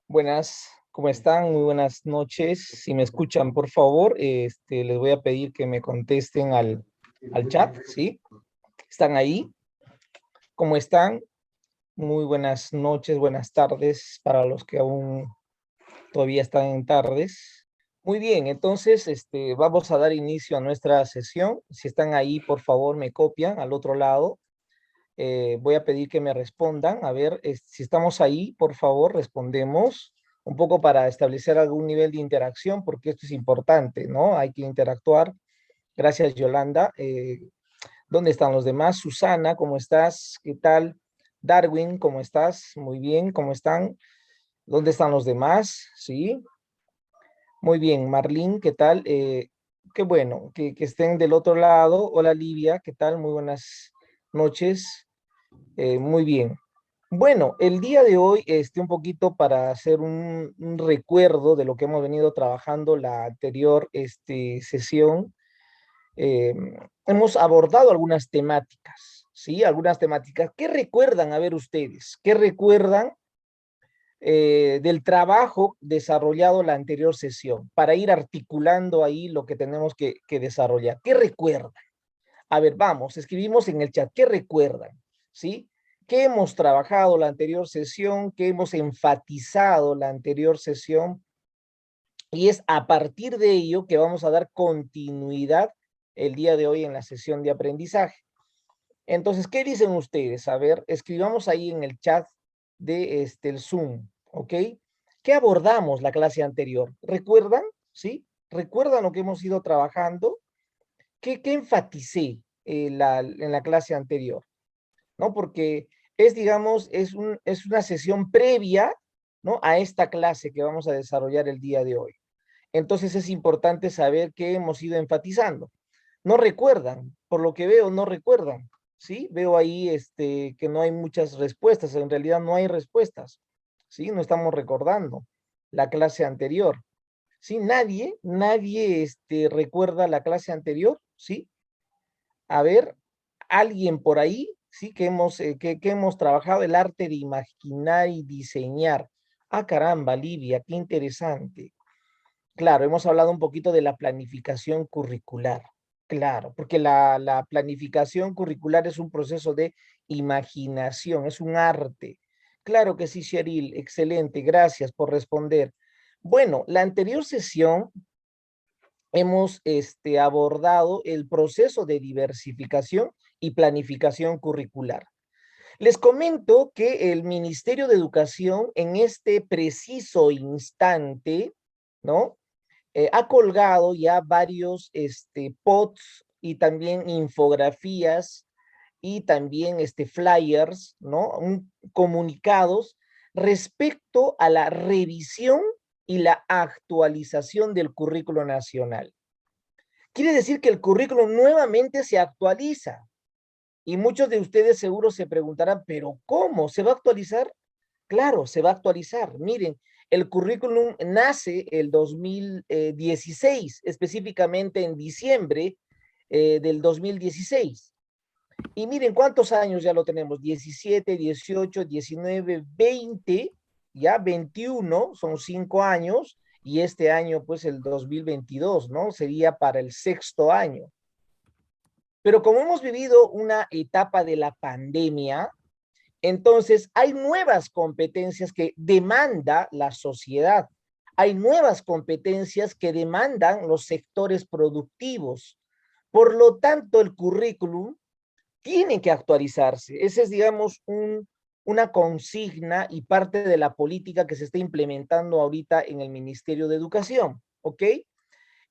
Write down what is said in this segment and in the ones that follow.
Buenas, ¿cómo están? Muy buenas noches. Si me escuchan, por favor, les voy a pedir que me contesten al chat, ¿sí? ¿Están ahí? ¿Cómo están? Muy buenas noches, buenas tardes para los que aún todavía están en tardes. Muy bien, entonces, vamos a dar inicio a nuestra sesión. Si están ahí, por favor, me copian al otro lado. Voy a pedir que me respondan. A ver, si estamos ahí, por favor, respondemos un poco para establecer algún nivel de interacción, porque esto es importante, ¿no? Hay que interactuar. Gracias, Yolanda. ¿Dónde están los demás? Susana, ¿cómo estás? ¿Qué tal? Darwin, ¿cómo estás? Muy bien, ¿cómo están? ¿Dónde están los demás? Sí, muy bien. Marlene, ¿qué tal? Qué bueno que estén del otro lado. Hola, Livia, ¿qué tal? Muy buenas noches. Muy bien. Bueno, el día de hoy, un poquito para hacer un recuerdo de lo que hemos venido trabajando la anterior, sesión, eh, hemos abordado algunas temáticas, ¿sí? Algunas temáticas. ¿Qué recuerdan, a ver ustedes? ¿Qué recuerdan del trabajo desarrollado la anterior sesión? Para ir articulando ahí lo que tenemos que desarrollar. ¿Qué recuerdan? A ver, vamos, escribimos en el chat, ¿qué recuerdan? ¿Sí? ¿Qué hemos trabajado la anterior sesión? ¿Qué hemos enfatizado la anterior sesión? Y es a partir de ello que vamos a dar continuidad el día de hoy en la sesión de aprendizaje. Entonces, ¿qué dicen ustedes? A ver, escribamos ahí en el chat de el Zoom, ¿ok? ¿Qué abordamos la clase anterior? ¿Recuerdan? ¿Sí? ¿Recuerdan lo que hemos ido trabajando? ¿Qué enfaticé en la clase anterior? ¿No? Porque es, digamos, es una sesión previa, ¿no? A esta clase que vamos a desarrollar el día de hoy. Entonces es importante saber qué hemos ido enfatizando. No recuerdan, por lo que veo, no recuerdan, ¿sí? Veo ahí que no hay muchas respuestas, en realidad no hay respuestas, ¿sí? No estamos recordando la clase anterior, ¿sí? Nadie recuerda la clase anterior, ¿sí? A ver, alguien por ahí, sí, que hemos trabajado el arte de imaginar y diseñar. Ah, caramba, Livia, qué interesante. Claro, hemos hablado un poquito de la planificación curricular. Claro, porque la planificación curricular es un proceso de imaginación, es un arte. Claro que sí, Cheryl, excelente, gracias por responder. Bueno, la anterior sesión hemos abordado el proceso de diversificación y planificación curricular. Les comento que el Ministerio de Educación en este preciso instante, ¿no? Ha colgado ya varios pods y también infografías y también flyers, ¿no? Comunicados respecto a la revisión y la actualización del currículo nacional. Quiere decir que el currículo nuevamente se actualiza. Y muchos de ustedes seguro se preguntarán, ¿pero cómo? ¿Se va a actualizar? Claro, se va a actualizar. Miren, el currículum nace el 2016, específicamente en diciembre del 2016. Y miren cuántos años ya lo tenemos, 17, 18, 19, 20, ya 21, son 5 años, y este año, pues el 2022, ¿no? Sería para el sexto año. Pero como hemos vivido una etapa de la pandemia, entonces hay nuevas competencias que demanda la sociedad. Hay nuevas competencias que demandan los sectores productivos. Por lo tanto, el currículum tiene que actualizarse. Ese es, digamos, una consigna y parte de la política que se está implementando ahorita en el Ministerio de Educación. ¿Ok?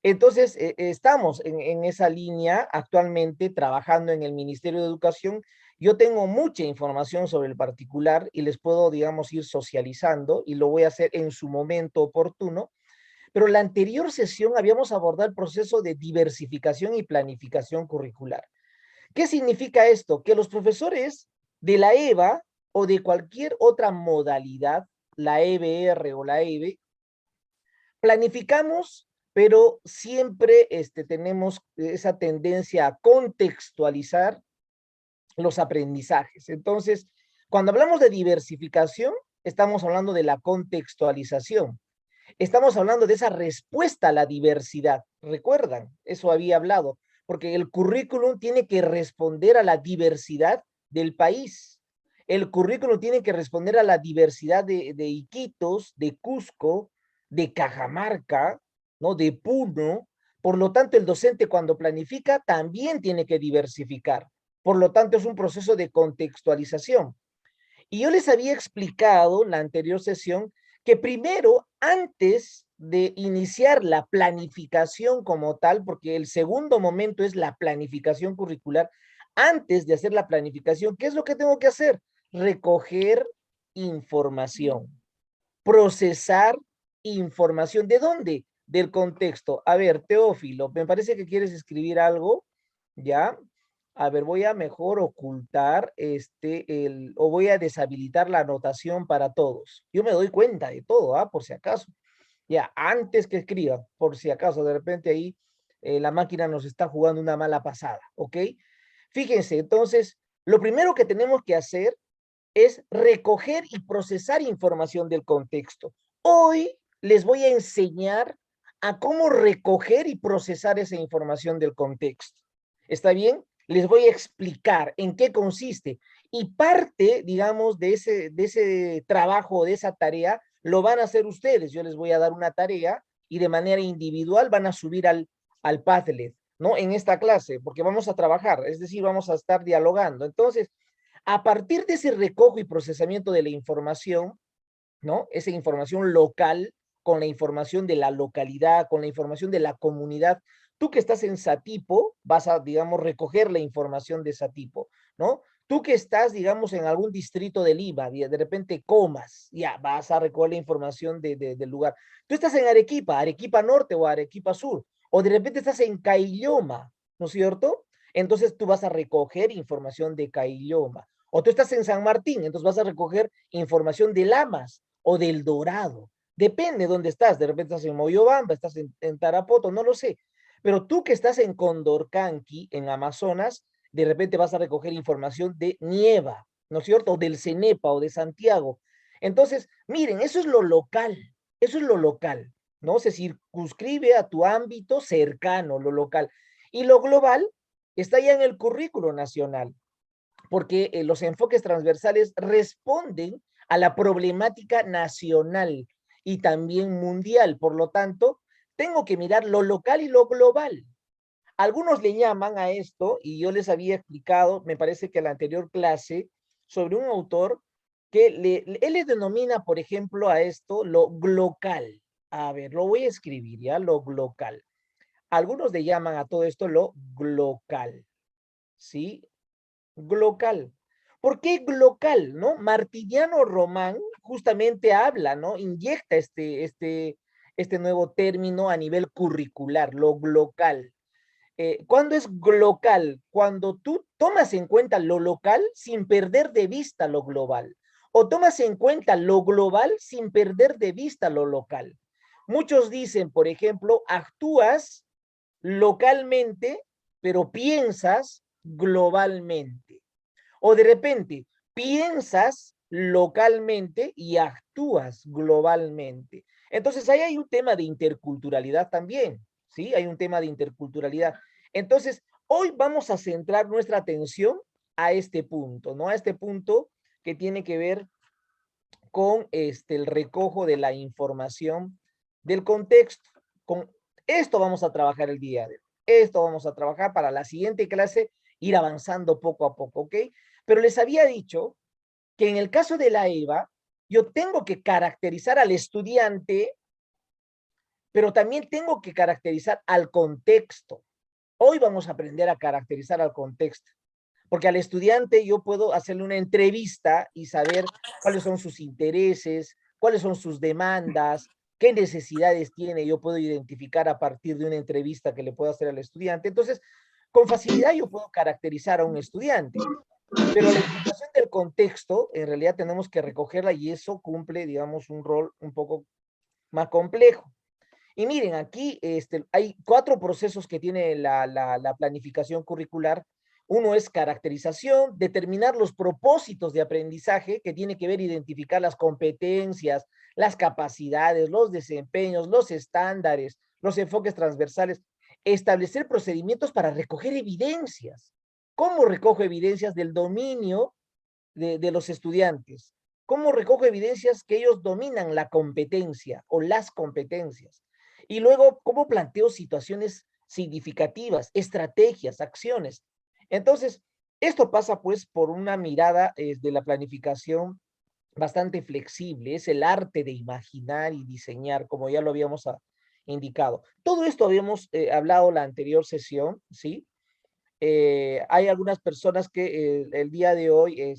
Entonces, estamos en esa línea actualmente trabajando en el Ministerio de Educación. Yo tengo mucha información sobre el particular y les puedo, digamos, ir socializando y lo voy a hacer en su momento oportuno. Pero la anterior sesión habíamos abordado el proceso de diversificación y planificación curricular. ¿Qué significa esto? Que los profesores de la EVA o de cualquier otra modalidad, la EBR o la EBE, planificamos, pero siempre tenemos esa tendencia a contextualizar los aprendizajes. Entonces, cuando hablamos de diversificación, estamos hablando de la contextualización. Estamos hablando de esa respuesta a la diversidad. ¿Recuerdan? Eso había hablado, porque el currículum tiene que responder a la diversidad del país. El currículum tiene que responder a la diversidad de Iquitos, de Cusco, de Cajamarca, ¿no? De Puno. Por lo tanto, el docente cuando planifica también tiene que diversificar. Por lo tanto, es un proceso de contextualización. Y yo les había explicado en la anterior sesión que primero, antes de iniciar la planificación como tal, porque el segundo momento es la planificación curricular, antes de hacer la planificación, ¿qué es lo que tengo que hacer? Recoger información, procesar información. ¿De dónde? Del contexto. A ver, Teófilo, me parece que quieres escribir algo, ¿ya? A ver, voy a mejor ocultar o voy a deshabilitar la anotación para todos. Yo me doy cuenta de todo, ¿ah? Por si acaso. Ya, antes que escriba, por si acaso, de repente ahí la máquina nos está jugando una mala pasada, ¿ok? Fíjense, entonces, lo primero que tenemos que hacer es recoger y procesar información del contexto. Hoy les voy a enseñar a cómo recoger y procesar esa información del contexto. ¿Está bien? Les voy a explicar en qué consiste. Y parte, digamos, de ese trabajo, de esa tarea, lo van a hacer ustedes. Yo les voy a dar una tarea y de manera individual van a subir al Padlet, ¿no? En esta clase, porque vamos a trabajar, es decir, vamos a estar dialogando. Entonces, a partir de ese recojo y procesamiento de la información, ¿no? Esa información local con la información de la localidad, con la información de la comunidad. Tú que estás en Satipo, vas a, digamos, recoger la información de Satipo, ¿no? Tú que estás, digamos, en algún distrito de Lima, de repente Comas, ya vas a recoger la información del lugar. Tú estás en Arequipa, Arequipa Norte o Arequipa Sur, o de repente estás en Caylloma, ¿no es cierto? Entonces tú vas a recoger información de Caylloma. O tú estás en San Martín, entonces vas a recoger información de Lamas o del Dorado. Depende de dónde estás. De repente estás en Moyobamba, estás en Tarapoto, no lo sé. Pero tú que estás en Condorcanqui, en Amazonas, de repente vas a recoger información de Nieva, ¿no es cierto? O del Cenepa o de Santiago. Entonces, miren, eso es lo local. Eso es lo local, ¿no? Se circunscribe a tu ámbito cercano, lo local. Y lo global está ya en el currículo nacional porque los enfoques transversales responden a la problemática nacional y también mundial. Por lo tanto, tengo que mirar lo local y lo global. Algunos le llaman a esto, y yo les había explicado, me parece que en la anterior clase, sobre un autor que él le denomina, por ejemplo, a esto lo glocal. A ver, lo voy a escribir ya, lo glocal. Algunos le llaman a todo esto lo glocal, ¿sí? Glocal. ¿Por qué glocal, no? Martiniano Román justamente habla, ¿no? Inyecta este nuevo término a nivel curricular, lo glocal. ¿Cuándo es glocal? Cuando tú tomas en cuenta lo local sin perder de vista lo global. O tomas en cuenta lo global sin perder de vista lo local. Muchos dicen, por ejemplo, actúas localmente, pero piensas globalmente. O de repente, piensas localmente y actúas globalmente. Entonces, ahí hay un tema de interculturalidad también, ¿sí? Hay un tema de interculturalidad. Entonces, hoy vamos a centrar nuestra atención a este punto, ¿no? A este punto que tiene que ver con el recojo de la información del contexto. Con esto vamos a trabajar el día de hoy. Esto vamos a trabajar para la siguiente clase, ir avanzando poco a poco, ¿ok? Pero les había dicho que en el caso de la EVA, yo tengo que caracterizar al estudiante, pero también tengo que caracterizar al contexto. Hoy vamos a aprender a caracterizar al contexto, porque al estudiante yo puedo hacerle una entrevista y saber cuáles son sus intereses, cuáles son sus demandas, qué necesidades tiene, yo puedo identificar a partir de una entrevista que le puedo hacer al estudiante. Entonces, con facilidad yo puedo caracterizar a un estudiante. Pero la información del contexto, en realidad tenemos que recogerla y eso cumple, digamos, un rol un poco más complejo. Y miren, aquí hay 4 procesos que tiene la planificación curricular, Uno es caracterización, determinar los propósitos de aprendizaje, que tiene que ver identificar las competencias, las capacidades, los desempeños, los estándares, los enfoques transversales, establecer procedimientos para recoger evidencias. ¿Cómo recojo evidencias del dominio de los estudiantes? ¿Cómo recojo evidencias que ellos dominan la competencia o las competencias? Y luego, ¿cómo planteo situaciones significativas, estrategias, acciones? Entonces, esto pasa pues por una mirada de la planificación bastante flexible, es el arte de imaginar y diseñar, como ya lo habíamos indicado. Todo esto habíamos hablado la anterior sesión, ¿sí? Hay algunas personas que el día de hoy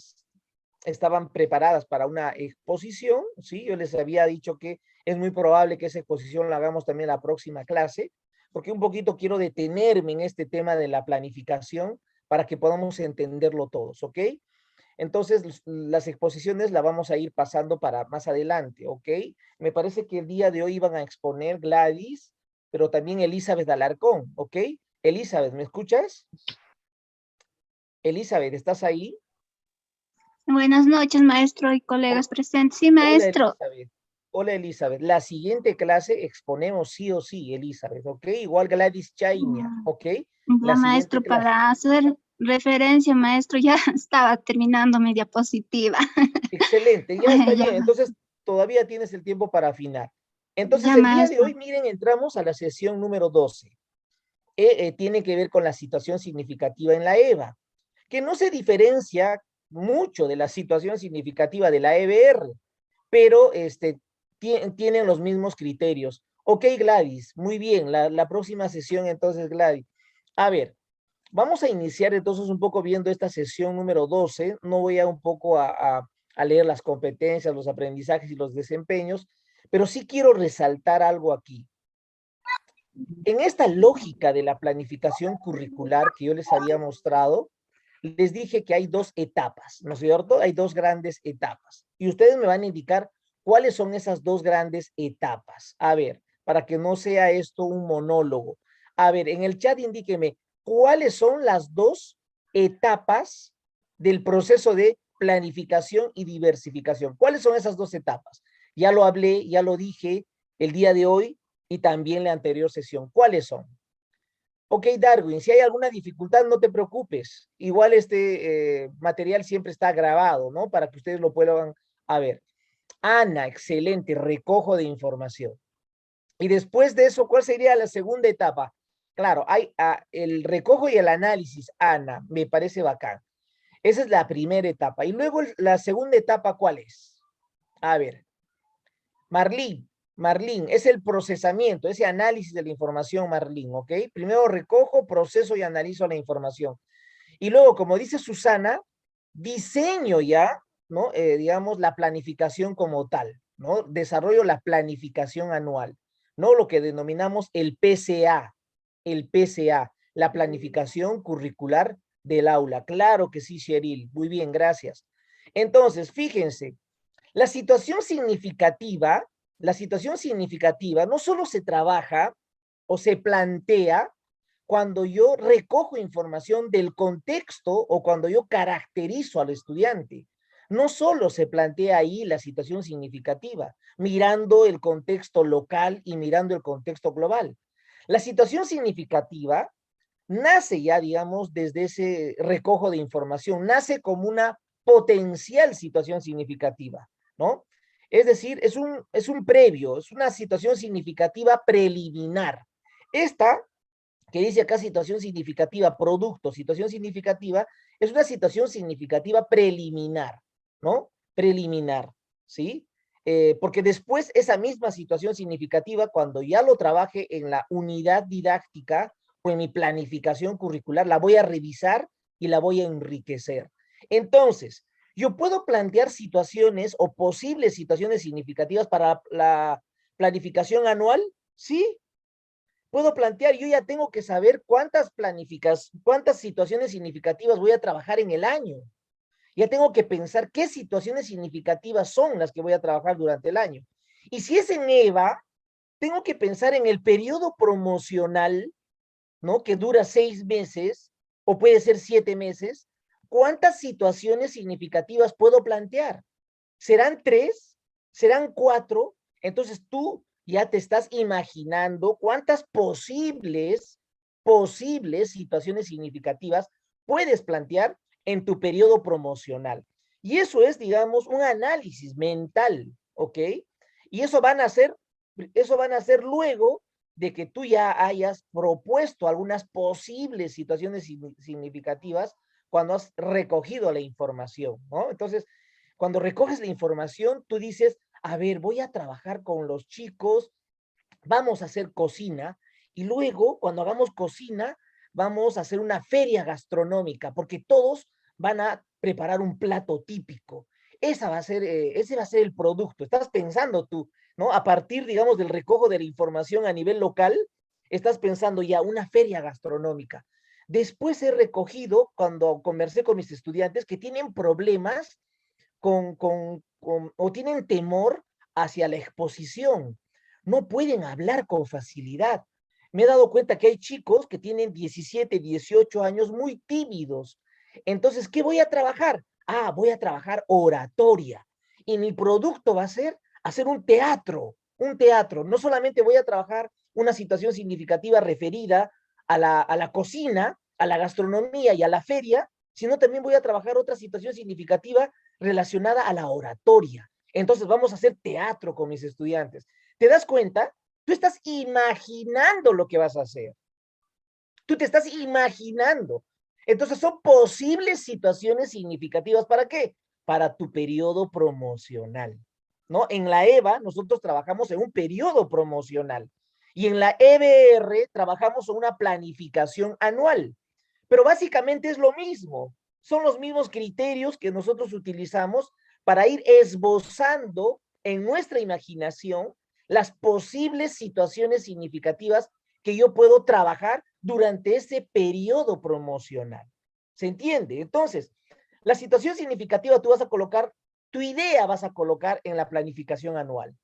estaban preparadas para una exposición, ¿sí? Yo les había dicho que es muy probable que esa exposición la hagamos también la próxima clase, porque un poquito quiero detenerme en este tema de la planificación para que podamos entenderlo todos, ¿ok? Entonces, las exposiciones las vamos a ir pasando para más adelante, ¿ok? Me parece que el día de hoy iban a exponer Gladys, pero también Elizabeth Alarcón, ¿ok? Elizabeth, ¿me escuchas? Elizabeth, ¿estás ahí? Buenas noches, maestro y colegas presentes. Sí, Hola, maestro. Elizabeth. Hola, Elizabeth. La siguiente clase exponemos sí o sí, Elizabeth, ¿ok? Igual Gladys Chainia, Mm, ¿ok? Ya, La siguiente maestro, clase. para hacer referencia, maestro, ya estaba terminando mi diapositiva. Excelente, ya está Ya, bien. Entonces, todavía tienes el tiempo para afinar. Entonces, ya, el día de maestro. hoy, miren, entramos a la sesión número 12. Tiene que ver con la situación significativa en la EVA, que no se diferencia mucho de la situación significativa de la EBR, pero tienen los mismos criterios. Ok, Gladys, muy bien, la próxima sesión entonces, Gladys. A ver, vamos a iniciar entonces un poco viendo esta sesión número 12. No voy a un poco a leer las competencias, los aprendizajes y los desempeños, pero sí quiero resaltar algo aquí. En esta lógica de la planificación curricular que yo les había mostrado, les dije que hay dos etapas, ¿no es cierto? Hay dos grandes etapas. Y ustedes me van a indicar cuáles son esas dos grandes etapas. A ver, para que no sea esto un monólogo. A ver, en el chat indíqueme cuáles son las dos etapas del proceso de planificación y diversificación. ¿Cuáles son esas dos etapas? Ya lo hablé, ya lo dije el día de hoy y también la anterior sesión. ¿Cuáles son? Ok, Darwin, si hay alguna dificultad, no te preocupes. Igual este material siempre está grabado, ¿no? Para que ustedes lo puedan a ver. Ana, excelente, recojo de información. Y después de eso, ¿cuál sería la segunda etapa? Claro, hay el recojo y el análisis, Ana, me parece bacán. Esa es la primera etapa. Y luego la segunda etapa, ¿cuál es? A ver, Marlín, es el procesamiento, ese análisis de la información, Marlín, ¿ok? Primero recojo, proceso y analizo la información. Y luego, como dice Susana, diseño ya, ¿no? Digamos, la planificación como tal, ¿no? Desarrollo la planificación anual, ¿no? Lo que denominamos el PCA, la planificación curricular del aula. Claro que sí, Cheryl. Muy bien, gracias. Entonces, fíjense, la situación significativa no solo se trabaja o se plantea cuando yo recojo información del contexto o cuando yo caracterizo al estudiante. No solo se plantea ahí la situación significativa, mirando el contexto local y mirando el contexto global. La situación significativa nace ya, digamos, desde ese recojo de información, nace como una potencial situación significativa, ¿no? Es decir, es un previo, es una situación significativa preliminar. Esta, que dice acá situación significativa, producto, situación significativa, es una situación significativa preliminar, ¿no? Preliminar, ¿sí? Porque después esa misma situación significativa, cuando ya lo trabaje en la unidad didáctica o en mi planificación curricular, la voy a revisar y la voy a enriquecer. Entonces, yo puedo plantear situaciones o posibles situaciones significativas para la planificación anual, sí, puedo plantear, yo ya tengo que saber cuántas situaciones significativas voy a trabajar en el año. Ya tengo que pensar qué situaciones significativas son las que voy a trabajar durante el año. Y si es en EVA, tengo que pensar en el periodo promocional, ¿no? Que dura 6 meses, o puede ser 7 meses, ¿cuántas situaciones significativas puedo plantear? ¿Serán 3? ¿Serán 4? Entonces tú ya te estás imaginando cuántas posibles situaciones significativas puedes plantear en tu periodo promocional. Y eso es, digamos, un análisis mental, ¿ok? Y eso van a ser luego de que tú ya hayas propuesto algunas posibles situaciones significativas cuando has recogido la información, ¿no? Entonces, cuando recoges la información, tú dices, a ver, voy a trabajar con los chicos, vamos a hacer cocina, y luego, cuando hagamos cocina, vamos a hacer una feria gastronómica, porque todos van a preparar un plato típico. Ese va a ser el producto. Estás pensando tú, ¿no? A partir, digamos, del recojo de la información a nivel local, estás pensando ya una feria gastronómica. Después he recogido, cuando conversé con mis estudiantes, que tienen problemas o tienen temor hacia la exposición. No pueden hablar con facilidad. Me he dado cuenta que hay chicos que tienen 17, 18 años muy tímidos. Entonces, ¿qué voy a trabajar? Ah, voy a trabajar oratoria. Y mi producto va a ser hacer un teatro, un teatro. No solamente voy a trabajar una situación significativa referida a la cocina, a la gastronomía y a la feria, sino también voy a trabajar otra situación significativa relacionada a la oratoria. Entonces vamos a hacer teatro con mis estudiantes. ¿Te das cuenta? Tú estás imaginando lo que vas a hacer. Tú te estás imaginando. Entonces son posibles situaciones significativas. ¿Para qué? Para tu periodo promocional, ¿no? En la EVA nosotros trabajamos en un periodo promocional y en la EBR trabajamos en una planificación anual. Pero básicamente es lo mismo. Son los mismos criterios que nosotros utilizamos para ir esbozando en nuestra imaginación las posibles situaciones significativas que yo puedo trabajar durante ese periodo promocional. ¿Se entiende? Entonces, la situación significativa tú vas a colocar, tu idea vas a colocar en la planificación anual.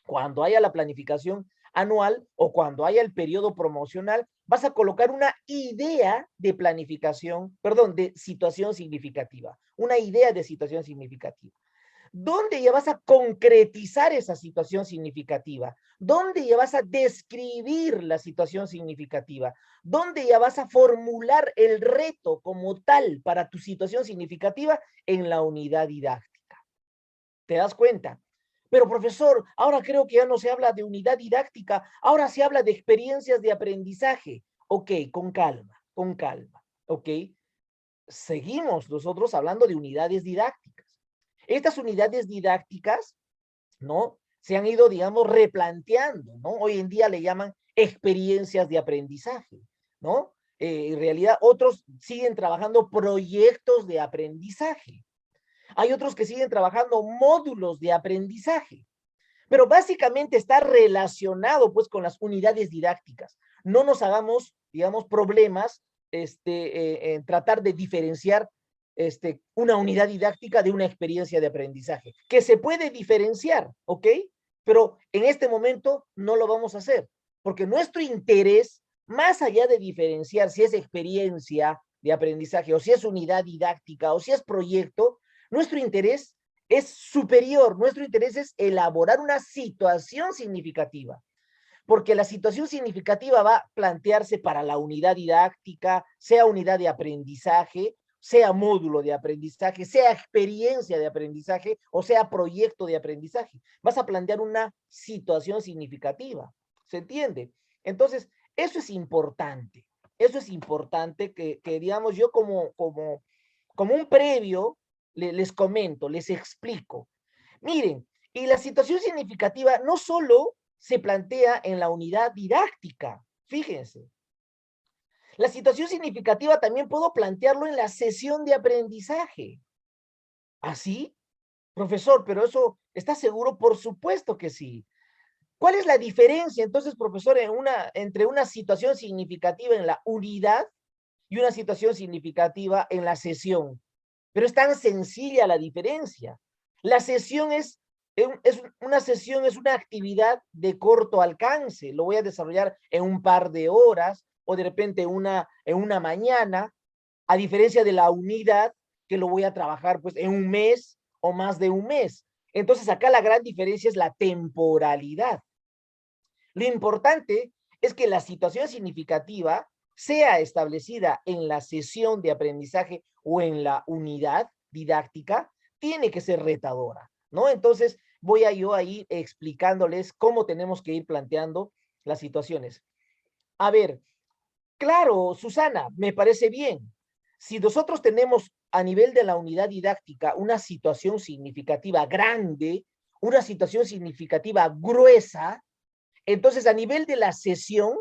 Cuando haya la planificación anual o cuando haya el periodo promocional, vas a colocar una idea de planificación, perdón, de situación significativa, una idea de situación significativa. ¿Dónde ya vas a concretizar esa situación significativa? ¿Dónde ya vas a describir la situación significativa? ¿Dónde ya vas a formular el reto como tal para tu situación significativa en la unidad didáctica? ¿Te das cuenta? Pero profesor, ahora creo que ya no se habla de unidad didáctica, ahora se habla de experiencias de aprendizaje. Ok, con calma, ok. Seguimos nosotros hablando de unidades didácticas. Estas unidades didácticas, ¿no? Se han ido, digamos, replanteando, ¿no? Hoy en día le llaman experiencias de aprendizaje, ¿no? En realidad, otros siguen trabajando proyectos de aprendizaje. Hay otros que siguen trabajando módulos de aprendizaje, pero básicamente está relacionado pues con las unidades didácticas. No nos hagamos, digamos, problemas en tratar de diferenciar una unidad didáctica de una experiencia de aprendizaje, que se puede diferenciar, ¿ok? Pero en este momento no lo vamos a hacer, porque nuestro interés, más allá de diferenciar si es experiencia de aprendizaje o si es unidad didáctica o si es proyecto, nuestro interés es superior, nuestro interés es elaborar una situación significativa, porque la situación significativa va a plantearse para la unidad didáctica, sea unidad de aprendizaje, sea módulo de aprendizaje, sea experiencia de aprendizaje o sea proyecto de aprendizaje. Vas a plantear una situación significativa, ¿se entiende? Entonces, eso es importante que digamos, yo como un previo, les comento, les explico. Miren, y la situación significativa no solo se plantea en la unidad didáctica, fíjense. La situación significativa también puedo plantearlo en la sesión de aprendizaje. ¿Así? Profesor, pero eso, ¿está seguro? Por supuesto que sí. ¿Cuál es la diferencia entonces, profesor, entre una situación significativa en la unidad y una situación significativa en la sesión? Pero es tan sencilla la diferencia. La sesión una sesión, es una actividad de corto alcance. Lo voy a desarrollar en un par de horas o de repente en una mañana. A diferencia de la unidad, que lo voy a trabajar pues en un mes o más de un mes. Entonces acá la gran diferencia es la temporalidad. Lo importante es que la situación significativa sea establecida en la sesión de aprendizaje o en la unidad didáctica, tiene que ser retadora, ¿no? Entonces voy a yo a ir explicándoles cómo tenemos que ir planteando las situaciones. A ver, claro, Susana, me parece bien. Si nosotros tenemos a nivel de la unidad didáctica una situación significativa grande, una situación significativa gruesa, entonces a nivel de la sesión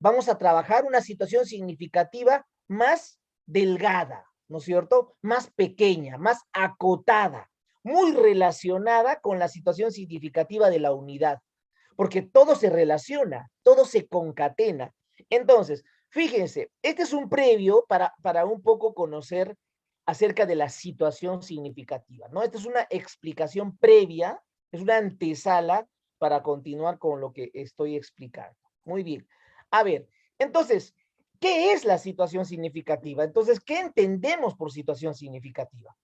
vamos a trabajar una situación significativa más delgada, ¿no es cierto? Más pequeña, más acotada, muy relacionada con la situación significativa de la unidad, porque todo se relaciona, todo se concatena. Entonces, fíjense, este es un previo para un poco conocer acerca de la situación significativa, ¿no? Esta es una explicación previa, es una antesala para continuar con lo que estoy explicando. Muy bien. A ver, entonces, ¿qué es la situación significativa? Entonces, ¿qué entendemos por situación significativa?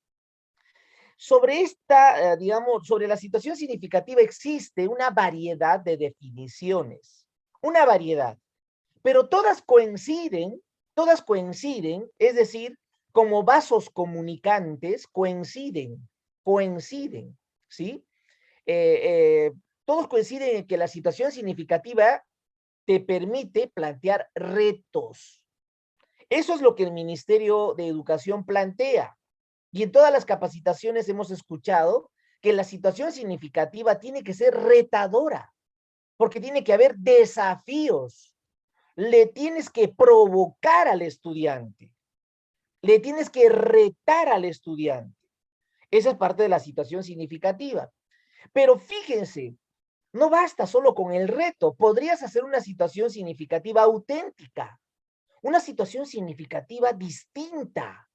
Sobre esta, digamos, sobre la situación significativa existe una variedad de definiciones, una variedad, pero todas coinciden, es decir, como vasos comunicantes coinciden, ¿sí? Eh, eh, todos coinciden en que la situación significativa te permite plantear retos. Eso es lo que el Ministerio de Educación plantea. Y en todas las capacitaciones hemos escuchado que la situación significativa tiene que ser retadora, porque tiene que haber desafíos. Le tienes que provocar al estudiante, le tienes que retar al estudiante. Esa es parte de la situación significativa. Pero fíjense, no basta solo con el reto, podrías hacer una situación significativa auténtica, una situación significativa distinta,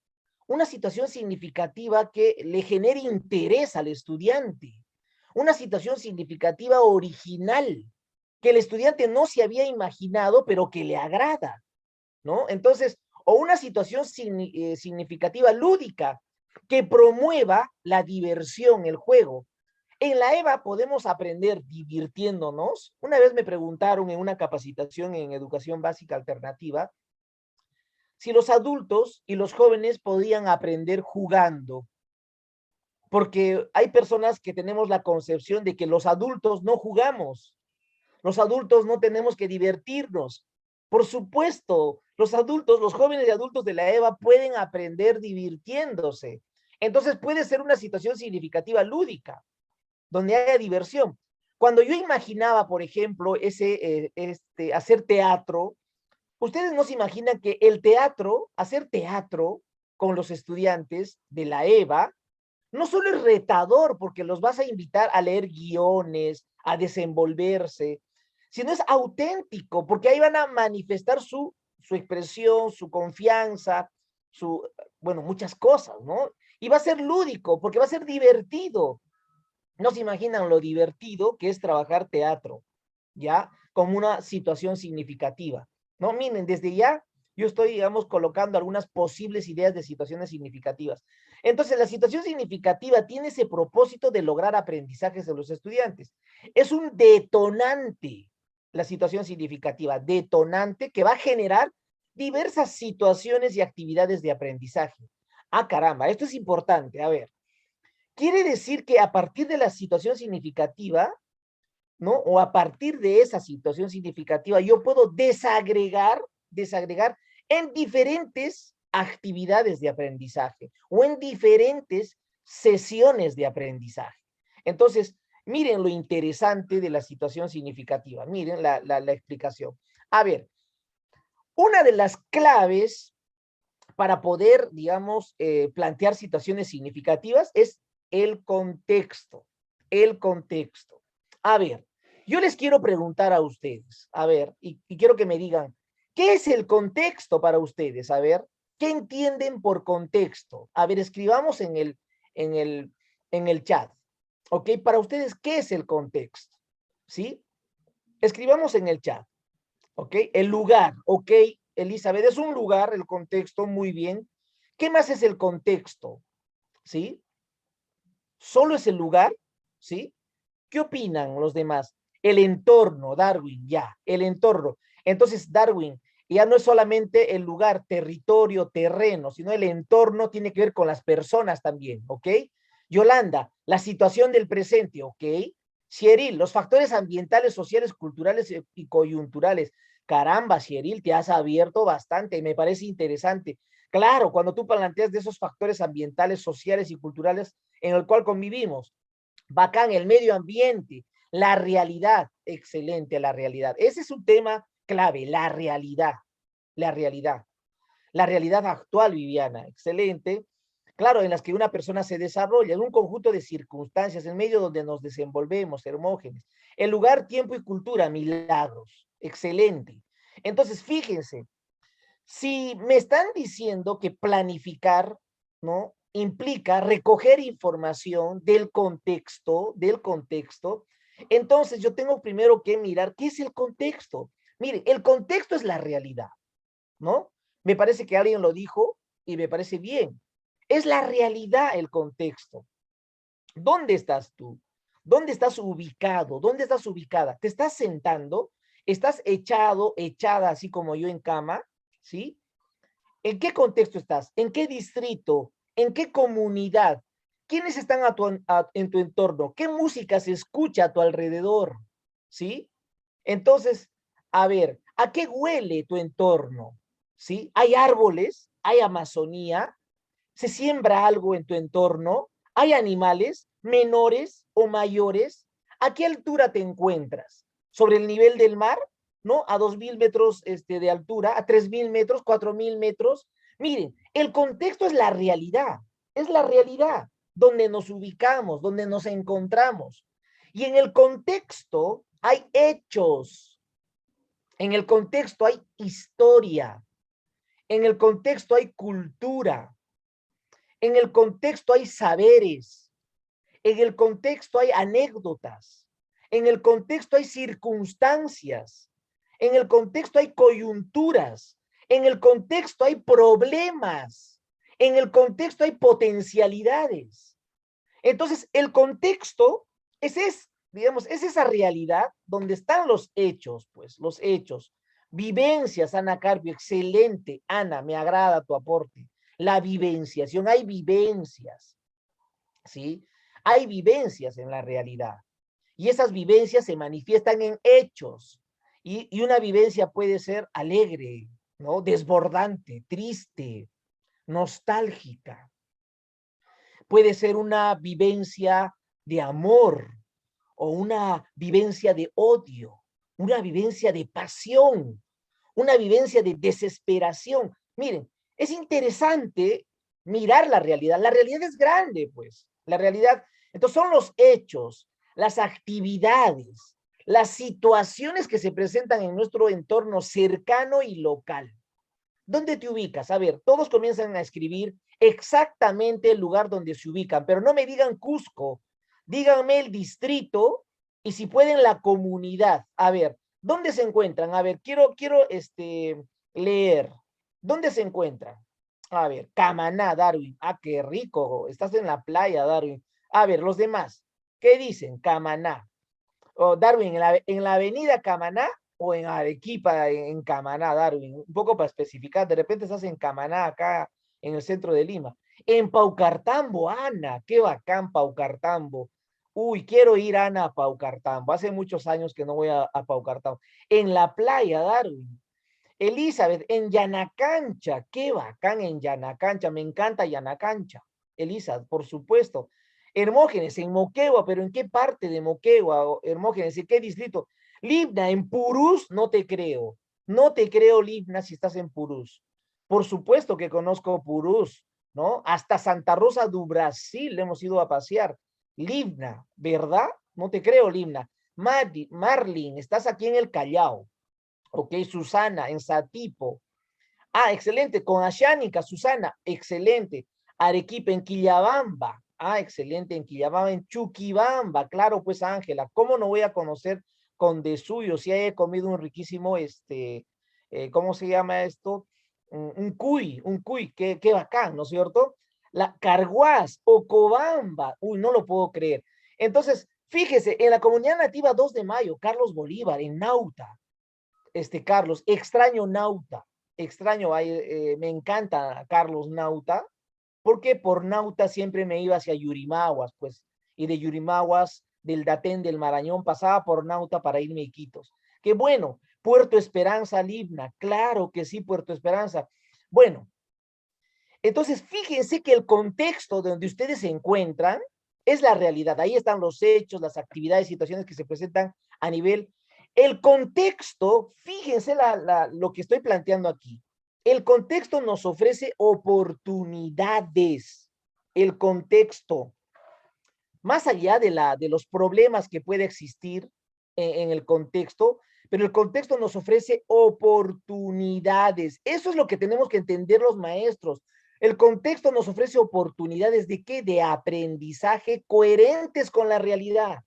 una situación significativa que le genere interés al estudiante, una situación significativa original, que el estudiante no se había imaginado, pero que le agrada, ¿no? Entonces, o una situación significativa lúdica, que promueva la diversión, el juego. En la EVA podemos aprender divirtiéndonos. Una vez me preguntaron en una capacitación en educación básica alternativa si los adultos y los jóvenes podían aprender jugando, porque hay personas que tenemos la concepción de que los adultos no jugamos, los adultos no tenemos que divertirnos. Por supuesto, los adultos, los jóvenes y adultos de la EVA pueden aprender divirtiéndose. Entonces puede ser una situación significativa lúdica, donde haya diversión. Cuando yo imaginaba, por ejemplo, hacer teatro, ustedes no se imaginan que el teatro, hacer teatro con los estudiantes de la EVA, no solo es retador porque los vas a invitar a leer guiones, a desenvolverse, sino es auténtico porque ahí van a manifestar su expresión, su confianza, bueno, muchas cosas, ¿no? Y va a ser lúdico porque va a ser divertido. No se imaginan lo divertido que es trabajar teatro, ¿ya? Como una situación significativa, ¿no? Miren, desde ya yo estoy, digamos, colocando algunas posibles ideas de situaciones significativas. Entonces, la situación significativa tiene ese propósito de lograr aprendizajes de los estudiantes. Es un detonante, la situación significativa, detonante que va a generar diversas situaciones y actividades de aprendizaje. Ah, caramba, esto es importante. A ver, quiere decir que a partir de la situación significativa, ¿no? O a partir de esa situación significativa, yo puedo desagregar en diferentes actividades de aprendizaje o en diferentes sesiones de aprendizaje. Entonces, miren lo interesante de la situación significativa, miren la explicación. A ver, una de las claves para poder, digamos, plantear situaciones significativas es el contexto, el contexto. A ver, yo les quiero preguntar a ustedes, a ver, y quiero que me digan, ¿qué es el contexto para ustedes? A ver, ¿qué entienden por contexto? A ver, escribamos en el, en el chat, ¿ok? Para ustedes, ¿qué es el contexto? ¿Sí? Escribamos en el chat, ¿ok? El lugar, ¿ok? Elizabeth, es un lugar, el contexto, muy bien. ¿Qué más es el contexto? ¿Sí? ¿Solo es el lugar? ¿Sí? ¿Qué opinan los demás? El entorno, Darwin, ya, el entorno. Entonces, Darwin, ya no es solamente el lugar, territorio, terreno, sino el entorno tiene que ver con las personas también, ¿ok? Yolanda, la situación del presente, ¿ok? Cyril, los factores ambientales, sociales, culturales y coyunturales. Caramba, Cyril, te has abierto bastante, me parece interesante. Claro, cuando tú planteas de esos factores ambientales, sociales y culturales en el cual convivimos, bacán, el medio ambiente, la realidad, excelente la realidad. Ese es un tema clave, la realidad, la realidad actual, Viviana, excelente. Claro, en las que una persona se desarrolla en un conjunto de circunstancias, en medio donde nos desenvolvemos, Hermógenes. El lugar, tiempo y cultura, milagros, excelente. Entonces, fíjense, si me están diciendo que planificar, ¿no? Implica recoger información del contexto, entonces yo tengo primero que mirar qué es el contexto. Mire, el contexto es la realidad, ¿no? Me parece que alguien lo dijo y me parece bien. Es la realidad el contexto. ¿Dónde estás tú? ¿Dónde estás ubicado? ¿Dónde estás ubicada? ¿Te estás sentando? ¿Estás echado, echada así como yo en cama? ¿Sí? ¿En qué contexto estás? ¿En qué distrito? ¿En qué comunidad? ¿Quiénes están en tu entorno? ¿Qué música se escucha a tu alrededor? ¿Sí? Entonces, a ver, ¿a qué huele tu entorno? ¿Sí? ¿Hay árboles? ¿Hay Amazonía? ¿Se siembra algo en tu entorno? ¿Hay animales menores o mayores? ¿A qué altura te encuentras? ¿Sobre el nivel del mar? ¿No? A 2000 metros de altura, a 3000 metros, 4000 metros. Miren, el contexto es la realidad donde nos ubicamos, donde nos encontramos. Y en el contexto hay hechos, en el contexto hay historia, en el contexto hay cultura, en el contexto hay saberes, en el contexto hay anécdotas, en el contexto hay circunstancias, en el contexto hay coyunturas, en el contexto hay problemas, en el contexto hay potencialidades. Entonces, el contexto digamos, es esa realidad donde están los hechos, pues, los hechos. Vivencias, Ana Carpio, excelente. Ana, me agrada tu aporte. La vivenciación, hay vivencias, ¿sí? Hay vivencias en la realidad. Y esas vivencias se manifiestan en hechos. Y una vivencia puede ser alegre, ¿no? Desbordante, triste, nostálgica. Puede ser una vivencia de amor o una vivencia de odio, una vivencia de pasión, una vivencia de desesperación. Miren, es interesante mirar la realidad. La realidad es grande, pues. La realidad, entonces son los hechos, las actividades, las situaciones que se presentan en nuestro entorno cercano y local. ¿Dónde te ubicas? A ver, todos comienzan a escribir exactamente el lugar donde se ubican, pero no me digan Cusco, díganme el distrito y si pueden la comunidad. A ver, ¿dónde se encuentran? A ver, quiero leer. ¿Dónde se encuentran? A ver, Camaná, Darwin. Ah, qué rico. Estás en la playa, Darwin. A ver, los demás. ¿Qué dicen? Camaná. O Darwin, en la avenida Camaná o en Arequipa, en Camaná, Darwin, un poco para especificar, de repente estás en Camaná, acá en el centro de Lima. En Paucartambo, Ana, qué bacán Paucartambo. Uy, quiero ir, Ana, a Paucartambo. Hace muchos años que no voy a Paucartambo. En la playa, Darwin. Elizabeth, en Yanacancha, qué bacán en Yanacancha, me encanta Yanacancha. Elizabeth, por supuesto. Hermógenes, en Moquegua, pero ¿en qué parte de Moquegua? Hermógenes, ¿en qué distrito? Libna, en Purús, no te creo. No te creo, Libna, si estás en Purús. Por supuesto que conozco Purús, ¿no? Hasta Santa Rosa do Brasil hemos ido a pasear. Libna, ¿verdad? No te creo, Libna. Marlin, estás aquí en el Callao. Ok, Susana, en Satipo. Ah, excelente. Con Ashánica, Susana, excelente. Arequipa, en Quillabamba. Ah, excelente, en Quillabamba, en Chuquibamba. Claro, pues Ángela, ¿cómo no voy a conocer con de suyo si he comido un riquísimo, ¿cómo se llama esto? un cuy, qué bacán, ¿no es cierto? La Carguás, Ocobamba, uy, no lo puedo creer. Entonces, fíjese, en la comunidad nativa 2 de mayo, Carlos Bolívar, en Nauta, Carlos, extraño Nauta, extraño, me encanta Carlos Nauta, porque por Nauta siempre me iba hacia Yurimaguas, pues, y de Yurimaguas, del Datén del Marañón, pasaba por Nauta para irme a Iquitos. Qué bueno, Puerto Esperanza, Libna, claro que sí, Puerto Esperanza. Bueno, entonces fíjense que el contexto donde ustedes se encuentran es la realidad. Ahí están los hechos, las actividades, situaciones que se presentan a nivel. El contexto, fíjense lo que estoy planteando aquí. El contexto nos ofrece oportunidades. El contexto, más allá de los problemas que puede existir en el contexto, pero el contexto nos ofrece oportunidades. Eso es lo que tenemos que entender los maestros. El contexto nos ofrece oportunidades de qué? De aprendizaje coherentes con la realidad.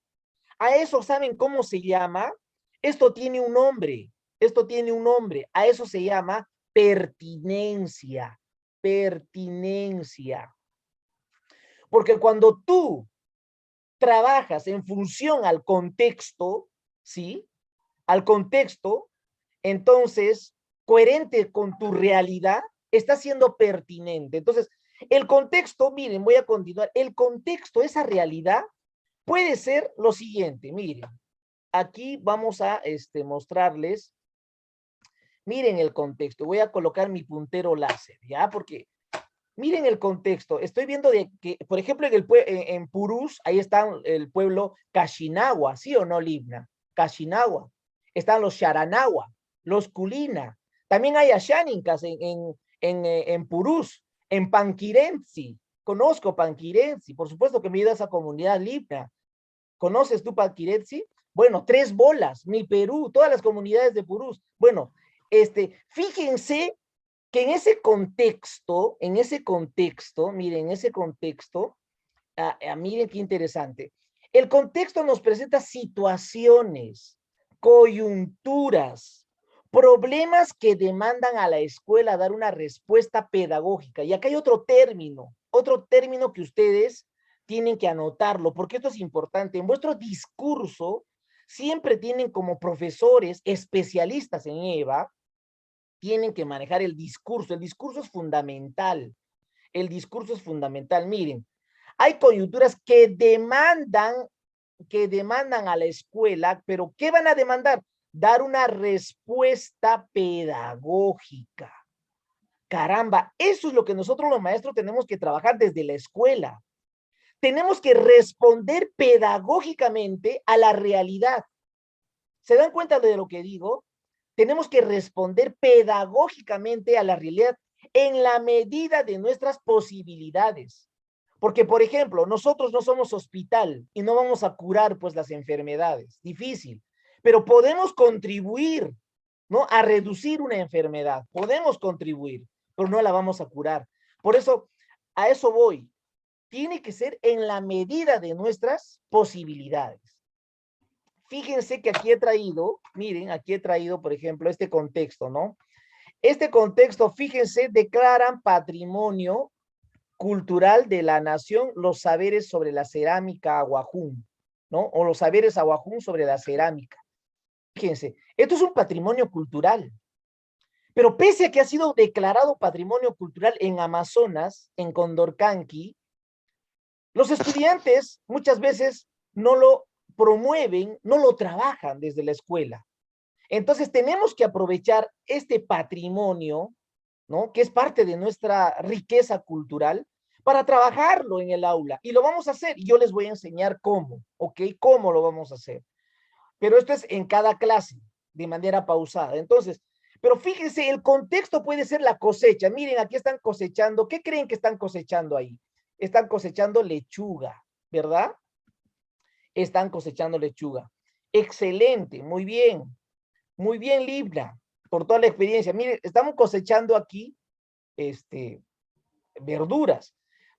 A eso, ¿saben cómo se llama? Esto tiene un nombre. Esto tiene un nombre. A eso se llama pertinencia. Pertinencia. Porque cuando tú trabajas en función al contexto, ¿sí? Al contexto, entonces, coherente con tu realidad, está siendo pertinente. Entonces, el contexto, miren, voy a continuar, el contexto, esa realidad, puede ser lo siguiente, miren, aquí vamos a mostrarles, miren el contexto, voy a colocar mi puntero láser, ¿ya? Porque miren el contexto. Estoy viendo de que, por ejemplo, en Purús, ahí está el pueblo Cashinagua, ¿sí o no, Libna? Cashinagua. Están los Sharanagua, los Culina. También hay Ashánicas en Purús, en Panquirensi. Conozco Panquirensi. Por supuesto que me he ido a esa comunidad Libna. ¿Conoces tú Panquirensi? Bueno, Tres Bolas, mi Perú, todas las comunidades de Purús. Bueno, fíjense que en ese contexto, miren, ese contexto, miren qué interesante. El contexto nos presenta situaciones, coyunturas, problemas que demandan a la escuela dar una respuesta pedagógica. Y acá hay otro término que ustedes tienen que anotarlo, porque esto es importante. En vuestro discurso, siempre tienen como profesores especialistas en EVA, tienen que manejar el discurso. El discurso es fundamental. El discurso es fundamental. Miren, hay coyunturas que demandan a la escuela, pero ¿qué van a demandar? Dar una respuesta pedagógica. Caramba, eso es lo que nosotros los maestros tenemos que trabajar desde la escuela. Tenemos que responder pedagógicamente a la realidad. ¿Se dan cuenta de lo que digo? Tenemos que responder pedagógicamente a la realidad en la medida de nuestras posibilidades. Porque, por ejemplo, nosotros no somos hospital y no vamos a curar pues las enfermedades, difícil, pero podemos contribuir, ¿no? A reducir una enfermedad, podemos contribuir, pero no la vamos a curar. Por eso, a eso voy. Tiene que ser en la medida de nuestras posibilidades. Fíjense que aquí he traído, miren, aquí he traído, por ejemplo, este contexto, ¿no? Este contexto, fíjense, declaran patrimonio cultural de la nación los saberes sobre la cerámica aguajún, ¿no? O los saberes aguajún sobre la cerámica. Fíjense, esto es un patrimonio cultural. Pero pese a que ha sido declarado patrimonio cultural en Amazonas, en Condorcanqui, los estudiantes muchas veces no lo promueven, no lo trabajan desde la escuela. Entonces tenemos que aprovechar este patrimonio, ¿no? Que es parte de nuestra riqueza cultural, para trabajarlo en el aula. Y lo vamos a hacer. Y yo les voy a enseñar cómo, ¿ok? ¿Cómo lo vamos a hacer? Pero esto es en cada clase, de manera pausada. Entonces, pero fíjense, el contexto puede ser la cosecha. Miren, aquí están cosechando. ¿Qué creen que están cosechando ahí? Están cosechando lechuga, ¿verdad? Están cosechando lechuga. Excelente, muy bien, Libna, por toda la experiencia. Miren, estamos cosechando aquí verduras.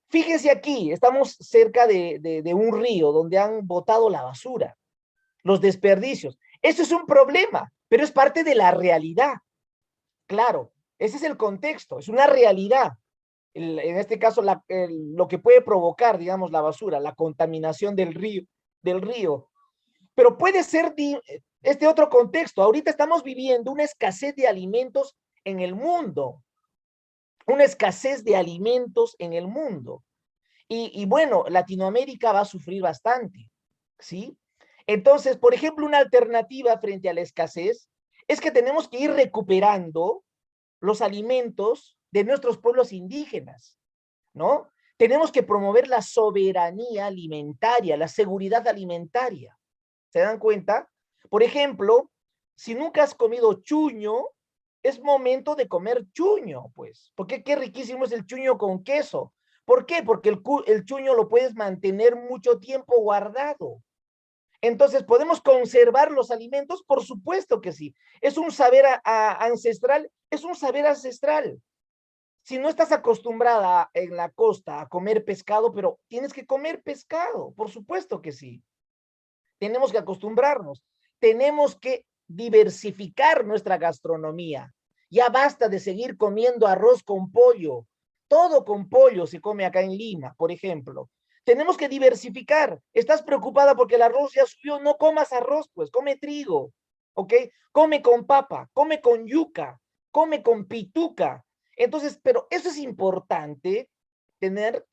Fíjense aquí, estamos cerca de un río donde han botado la basura, los desperdicios. Eso es un problema, pero es parte de la realidad. Claro, Ese es el contexto, es una realidad. En este caso, lo que puede provocar, digamos, la basura, la contaminación del río. Pero puede ser este otro contexto. Ahorita estamos viviendo una escasez de alimentos en el mundo, una escasez de alimentos en el mundo. Y bueno, Latinoamérica va a sufrir bastante, ¿sí? Entonces, por ejemplo, una alternativa frente a la escasez es que tenemos que ir recuperando los alimentos de nuestros pueblos indígenas, ¿no? Tenemos que promover la soberanía alimentaria, la seguridad alimentaria. ¿Se dan cuenta? Por ejemplo, si nunca has comido chuño, es momento de comer chuño, pues. Porque qué riquísimo es el chuño con queso. ¿Por qué? Porque el chuño lo puedes mantener mucho tiempo guardado. Entonces, ¿podemos conservar los alimentos? Por supuesto que sí. Es un saber ancestral, es un saber ancestral. Si no estás acostumbrada en la costa a comer pescado, pero tienes que comer pescado, por supuesto que sí. Tenemos que acostumbrarnos, tenemos que diversificar nuestra gastronomía. Ya basta de seguir comiendo arroz con pollo. Todo con pollo se come acá en Lima, por ejemplo. Tenemos que diversificar. Estás preocupada porque el arroz ya subió, no comas arroz, pues come trigo, ¿ok? Come con papa, come con yuca, come con pituca. Entonces, pero eso es importante, tener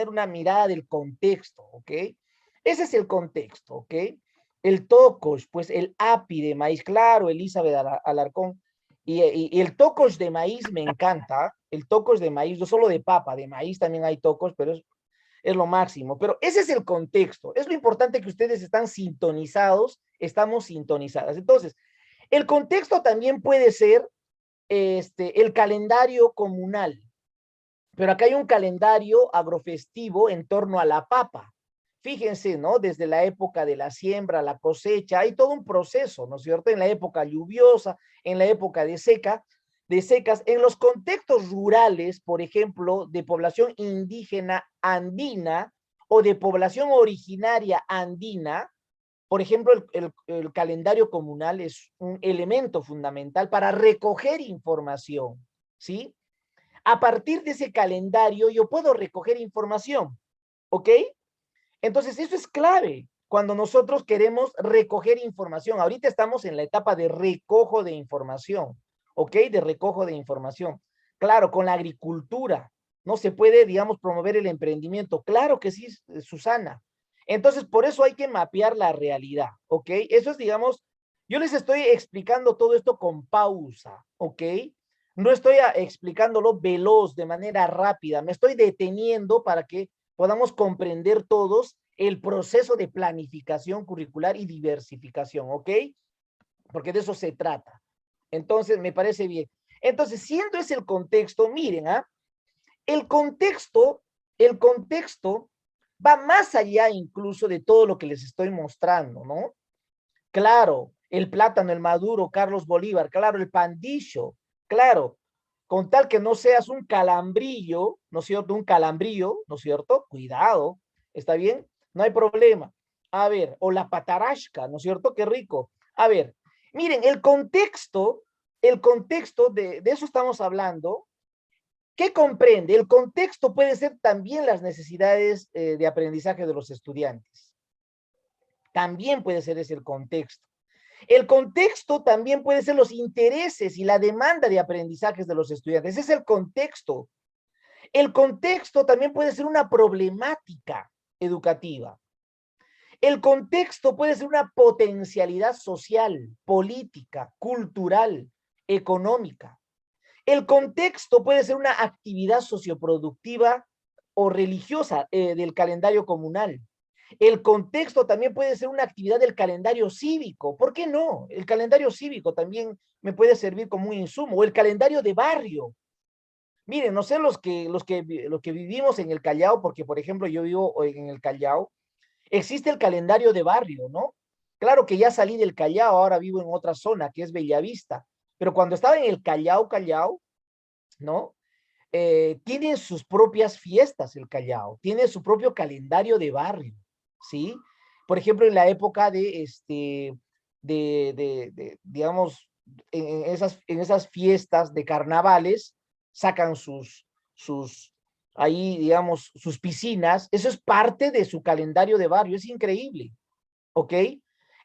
una mirada del contexto, ¿ok? Ese es el contexto, ¿ok? El tocosh, pues el api de maíz, claro, Elizabeth Alarcón, y el tocosh de maíz me encanta, el tocosh de maíz, no solo de papa, de maíz también hay tocosh, pero es lo máximo. Pero ese es el contexto, es lo importante que ustedes están sintonizados, estamos sintonizadas. Entonces, el contexto también puede ser el calendario comunal, pero acá hay un calendario agrofestivo en torno a la papa. Fíjense, ¿no? Desde la época de la siembra, la cosecha, hay todo un proceso, ¿no es cierto? En la época lluviosa, en la época de secas, en los contextos rurales, por ejemplo, de población indígena andina o de población originaria andina, por ejemplo, el calendario comunal es un elemento fundamental para recoger información, ¿sí? A partir de ese calendario yo puedo recoger información, ¿ok? Entonces, eso es clave cuando nosotros queremos recoger información. Ahorita estamos en la etapa de recojo de información, ¿ok? De recojo de información. Claro, con la agricultura no se puede, digamos, promover el emprendimiento. Claro que sí, Susana. Entonces, por eso hay que mapear la realidad, ¿ok? Eso es, digamos, yo les estoy explicando todo esto con pausa, ¿ok? No estoy explicándolo veloz, de manera rápida. Me estoy deteniendo para que podamos comprender todos el proceso de planificación curricular y diversificación, ¿ok? Porque de eso se trata. Entonces, me parece bien. Entonces, siendo ese el contexto, miren, el contexto va más allá incluso de todo lo que les estoy mostrando, ¿no? Claro, el plátano, el maduro, Carlos Bolívar, claro, el pandillo, claro, con tal que no seas un calambrillo, ¿no es cierto? Un calambrillo, ¿no es cierto? Cuidado, ¿está bien? No hay problema. A ver, o la patarasca, ¿no es cierto? Qué rico. A ver, miren, el contexto de eso estamos hablando. ¿Qué comprende? El contexto puede ser también las necesidades de aprendizaje de los estudiantes. También puede ser ese el contexto. El contexto también puede ser los intereses y la demanda de aprendizajes de los estudiantes. Ese es el contexto. El contexto también puede ser una problemática educativa. El contexto puede ser una potencialidad social, política, cultural, económica. El contexto puede ser una actividad socioproductiva o religiosa del calendario comunal. El contexto también puede ser una actividad del calendario cívico. ¿Por qué no? El calendario cívico también me puede servir como un insumo. O el calendario de barrio. Miren, no sé los que vivimos en el Callao, porque por ejemplo yo vivo en el Callao, existe el calendario de barrio, ¿no? Claro que ya salí del Callao, ahora vivo en otra zona que es Bellavista, pero cuando estaba en el Callao, ¿no? Tiene sus propias fiestas el Callao, tiene su propio calendario de barrio, ¿sí? Por ejemplo, en la época digamos, en esas fiestas de carnavales, sacan ahí, digamos, sus piscinas. Eso es parte de su calendario de barrio, es increíble, ¿ok?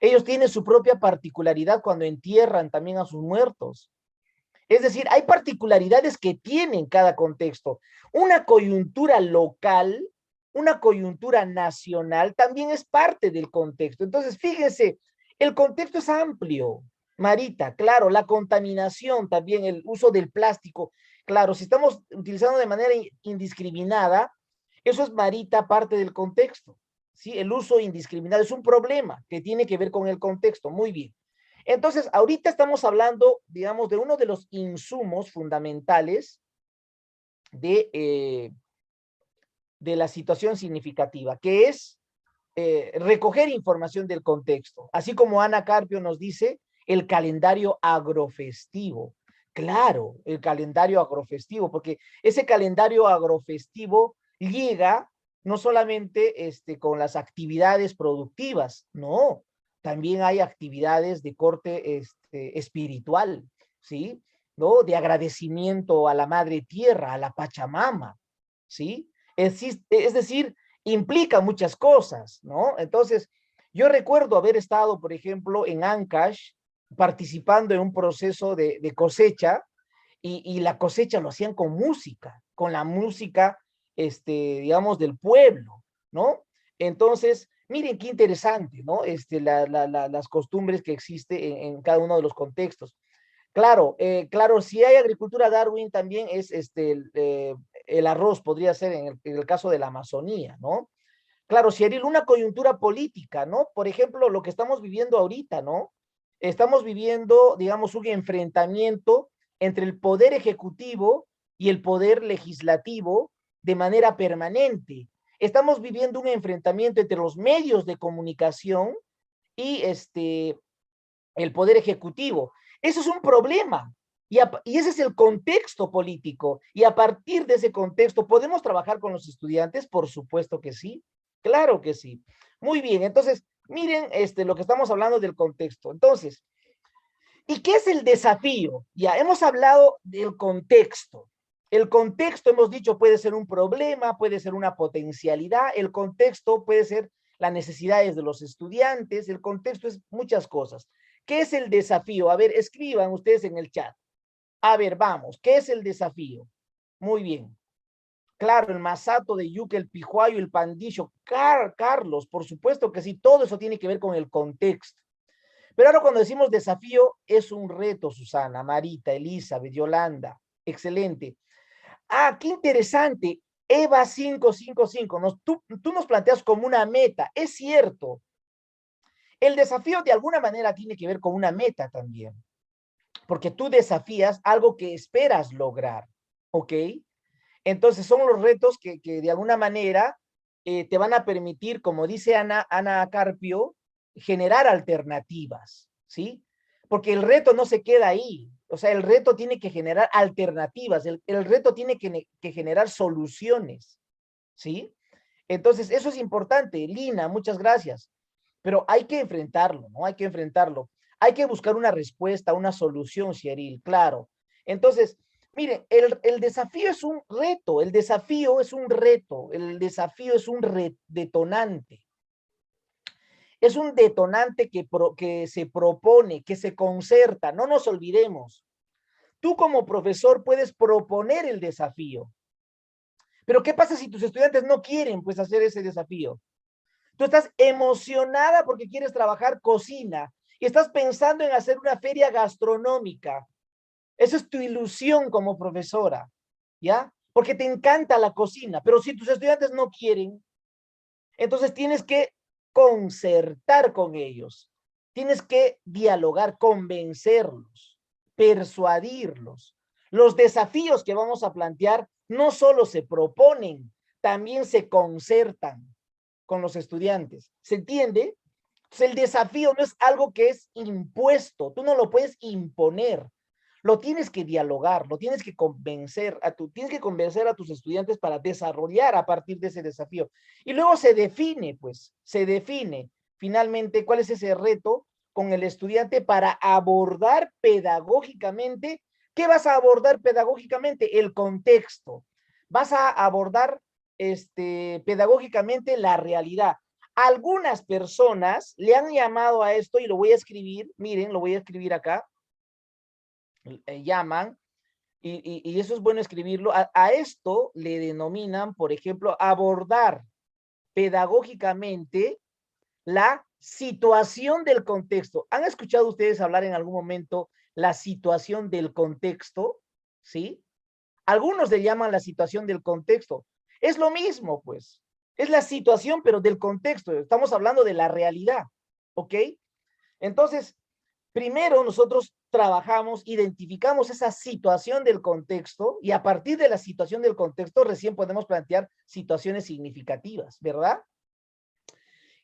Ellos tienen su propia particularidad cuando entierran también a sus muertos. Es decir, hay particularidades que tienen cada contexto. Una coyuntura local, una coyuntura nacional también es parte del contexto. Entonces, fíjense, el contexto es amplio, Marita, claro, la contaminación también, el uso del plástico, claro, si estamos utilizando de manera indiscriminada, eso es, Marita, parte del contexto, ¿sí? El uso indiscriminado es un problema que tiene que ver con el contexto, muy bien. Entonces, ahorita estamos hablando, digamos, de uno de los insumos fundamentales de la situación significativa, que es recoger información del contexto. Así como Ana Carpio nos dice, el calendario agrofestivo. Claro, el calendario agrofestivo, porque ese calendario agrofestivo llega no solamente con las actividades productivas, no, también hay actividades de corte espiritual, ¿sí? ¿No? De agradecimiento a la madre tierra, a la Pachamama, ¿sí? Es decir, implica muchas cosas, ¿no? Entonces, yo recuerdo haber estado, por ejemplo, en Ancash, participando en un proceso de cosecha, y la cosecha lo hacían con música, con la música, digamos, del pueblo, ¿no? Entonces, miren qué interesante, ¿no? Las costumbres que existen en cada uno de los contextos. Claro, claro, si hay agricultura, Darwin, también es el arroz, podría ser en el caso de la Amazonía, ¿no? Claro, Cyril, una coyuntura política, ¿no? Por ejemplo, lo que estamos viviendo ahorita, ¿no? Estamos viviendo, digamos, un enfrentamiento entre el poder ejecutivo y el poder legislativo de manera permanente. Estamos viviendo un enfrentamiento entre los medios de comunicación y el poder ejecutivo. Eso es un problema. Y ese es el contexto político. Y a partir de ese contexto, ¿podemos trabajar con los estudiantes? Por supuesto que sí. Claro que sí. Muy bien. Entonces, miren lo que estamos hablando del contexto. Entonces, ¿y qué es el desafío? Ya hemos hablado del contexto. El contexto, hemos dicho, puede ser un problema, puede ser una potencialidad. El contexto puede ser las necesidades de los estudiantes. El contexto es muchas cosas. ¿Qué es el desafío? A ver, escriban ustedes en el chat. A ver, vamos, ¿qué es el desafío? Muy bien. Claro, el masato de yuca, el pijuayo, el pandillo. Carlos, por supuesto que sí, todo eso tiene que ver con el contexto. Pero ahora cuando decimos desafío, es un reto, Susana, Marita, Elizabeth, Yolanda. Excelente. Ah, qué interesante. Eva 555, tú nos planteas como una meta. Es cierto. El desafío de alguna manera tiene que ver con una meta también, porque tú desafías algo que esperas lograr, ¿ok? Entonces son los retos que de alguna manera te van a permitir, como dice Ana Carpio, generar alternativas, ¿sí? Porque el reto no se queda ahí, o sea, el reto tiene que generar alternativas, el reto tiene que generar soluciones, ¿sí? Entonces, eso es importante. Lina, muchas gracias. Pero hay que enfrentarlo, ¿no? Hay que enfrentarlo. Hay que buscar una respuesta, una solución, Cheryl, claro. Entonces, miren, el desafío es un reto, el desafío es un reto, el desafío es un detonante. Es un detonante que se propone, que se concerta, no nos olvidemos. Tú como profesor puedes proponer el desafío, pero ¿qué pasa si tus estudiantes no quieren pues hacer ese desafío? Tú estás emocionada porque quieres trabajar cocina y estás pensando en hacer una feria gastronómica. Esa es tu ilusión como profesora, ¿ya? Porque te encanta la cocina, pero si tus estudiantes no quieren, entonces tienes que concertar con ellos, tienes que dialogar, convencerlos, persuadirlos. Los desafíos que vamos a plantear no solo se proponen, también se concertan con los estudiantes. ¿Se entiende? Entonces, el desafío no es algo que es impuesto, tú no lo puedes imponer, lo tienes que dialogar, lo tienes que convencer tienes que convencer a tus estudiantes para desarrollar a partir de ese desafío. Y luego se define, pues, se define finalmente cuál es ese reto con el estudiante para abordar pedagógicamente. ¿Qué vas a abordar pedagógicamente? El contexto. Vas a abordar pedagógicamente la realidad. Algunas personas le han llamado a esto, y lo voy a escribir, miren, lo voy a escribir acá, llaman, y eso es bueno escribirlo, a esto le denominan, por ejemplo, abordar pedagógicamente la situación del contexto. ¿Han escuchado ustedes hablar en algún momento la situación del contexto? ¿Sí? Algunos le llaman la situación del contexto. Es lo mismo, pues. Es la situación, pero del contexto. Estamos hablando de la realidad. ¿Ok? Entonces, primero nosotros trabajamos, identificamos esa situación del contexto y a partir de la situación del contexto recién podemos plantear situaciones significativas, ¿verdad?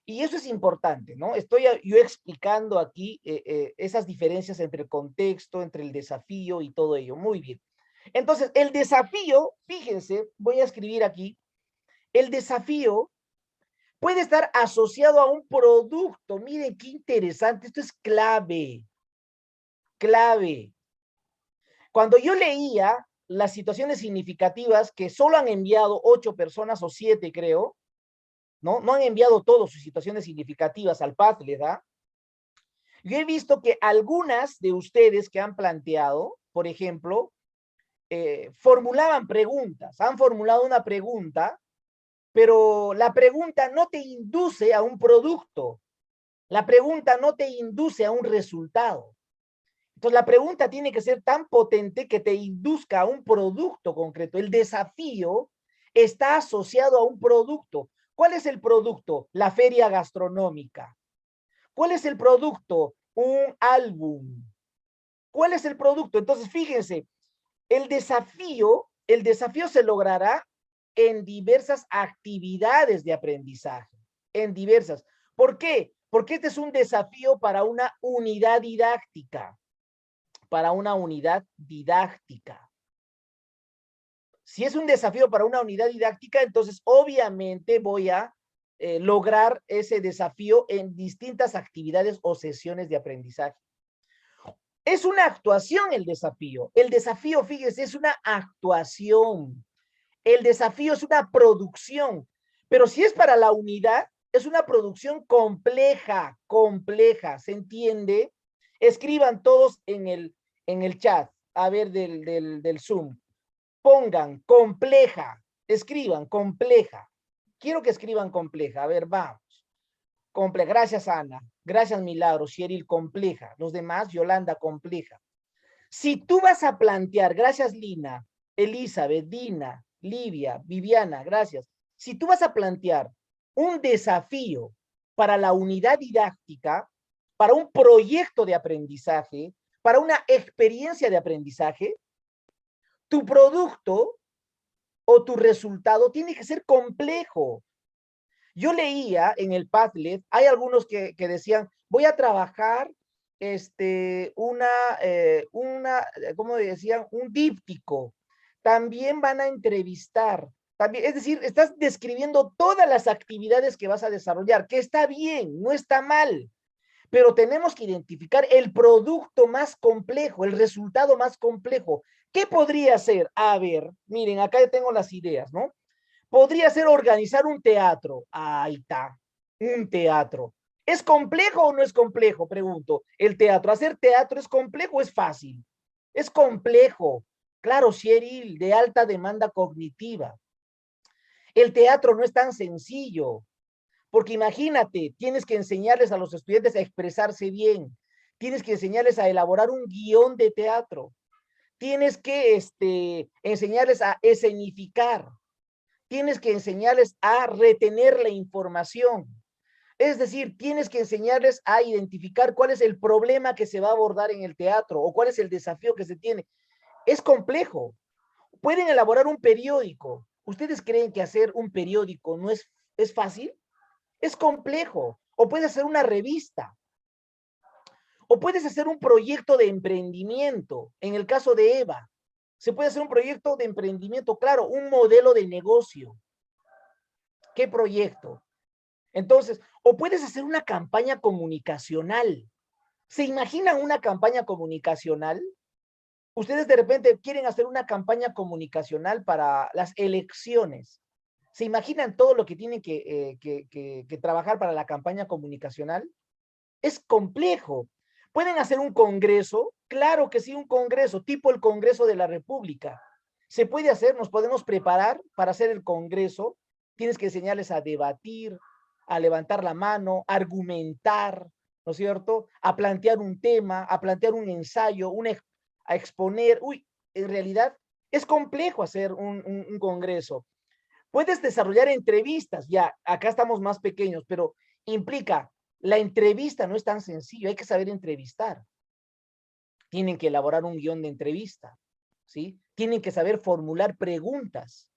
Y eso es importante, ¿no? Estoy yo explicando aquí esas diferencias entre el contexto, entre el desafío y todo ello. Muy bien. Entonces, el desafío, fíjense, voy a escribir aquí, el desafío puede estar asociado a un producto. Miren qué interesante, esto es clave, clave. Cuando yo leía las situaciones significativas que solo han enviado 8 personas o 7, creo, ¿no? No han enviado todas sus situaciones significativas al Padlet, ¿da? Yo he visto que algunas de ustedes que han planteado, por ejemplo, formulaban preguntas, han formulado una pregunta, pero la pregunta no te induce a un producto, la pregunta no te induce a un resultado. Entonces la pregunta tiene que ser tan potente que te induzca a un producto concreto. El desafío está asociado a un producto. ¿Cuál es el producto? La feria gastronómica. ¿Cuál es el producto? Un álbum. ¿Cuál es el producto? Entonces, fíjense, el desafío se logrará en diversas actividades de aprendizaje, en diversas. ¿Por qué? Porque este es un desafío para una unidad didáctica, para una unidad didáctica. Si es un desafío para una unidad didáctica, entonces obviamente voy a lograr ese desafío en distintas actividades o sesiones de aprendizaje. Es una actuación el desafío. El desafío, fíjese, es una actuación. El desafío es una producción. Pero si es para la unidad, es una producción compleja, compleja. ¿Se entiende? Escriban todos en el chat, a ver, del Zoom. Pongan compleja. Escriban compleja. Quiero que escriban compleja. A ver, vamos. Compleja. Gracias, Ana. Gracias, Milagros. Cheryl, compleja. Los demás, Yolanda, compleja. Si tú vas a plantear, gracias, Lina, Elizabeth, Dina, Livia, Viviana, gracias. Si tú vas a plantear un desafío para la unidad didáctica, para un proyecto de aprendizaje, para una experiencia de aprendizaje, tu producto o tu resultado tiene que ser complejo. Yo leía en el Padlet, hay algunos que decían, voy a trabajar ¿cómo decían? Un díptico. También van a entrevistar. También, es decir, estás describiendo todas las actividades que vas a desarrollar, que está bien, no está mal, pero tenemos que identificar el producto más complejo, el resultado más complejo. ¿Qué podría ser? A ver, miren, acá tengo las ideas, ¿no? Podría ser organizar un teatro. Ahí está, un teatro. ¿Es complejo o no es complejo? Pregunto. El teatro, ¿hacer teatro es complejo o es fácil? Es complejo. Claro, Cheryl, de alta demanda cognitiva. El teatro no es tan sencillo, porque imagínate, tienes que enseñarles a los estudiantes a expresarse bien, tienes que enseñarles a elaborar un guión de teatro, tienes que enseñarles a escenificar, tienes que enseñarles a retener la información. Es decir, tienes que enseñarles a identificar cuál es el problema que se va a abordar en el teatro o cuál es el desafío que se tiene. Es complejo. Pueden elaborar un periódico. ¿Ustedes creen que hacer un periódico no es fácil? Es complejo. O puedes hacer una revista. O puedes hacer un proyecto de emprendimiento. En el caso de Eva, se puede hacer un proyecto de emprendimiento, claro, un modelo de negocio. ¿Qué proyecto? Entonces, o puedes hacer una campaña comunicacional. ¿Se imaginan una campaña comunicacional? Ustedes de repente quieren hacer una campaña comunicacional para las elecciones. ¿Se imaginan todo lo que tienen que trabajar para la campaña comunicacional? Es complejo. ¿Pueden hacer un congreso? Claro que sí, un congreso, tipo el Congreso de la República. Se puede hacer, nos podemos preparar para hacer el congreso. Tienes que enseñarles a debatir, a levantar la mano, a argumentar, ¿no es cierto? A plantear un tema, a plantear un ensayo, a exponer. Uy, en realidad es complejo hacer un congreso. Puedes desarrollar entrevistas, ya, acá estamos más pequeños, pero implica, la entrevista no es tan sencillo, hay que saber entrevistar. Tienen que elaborar un guión de entrevista, ¿sí? Tienen que saber formular preguntas,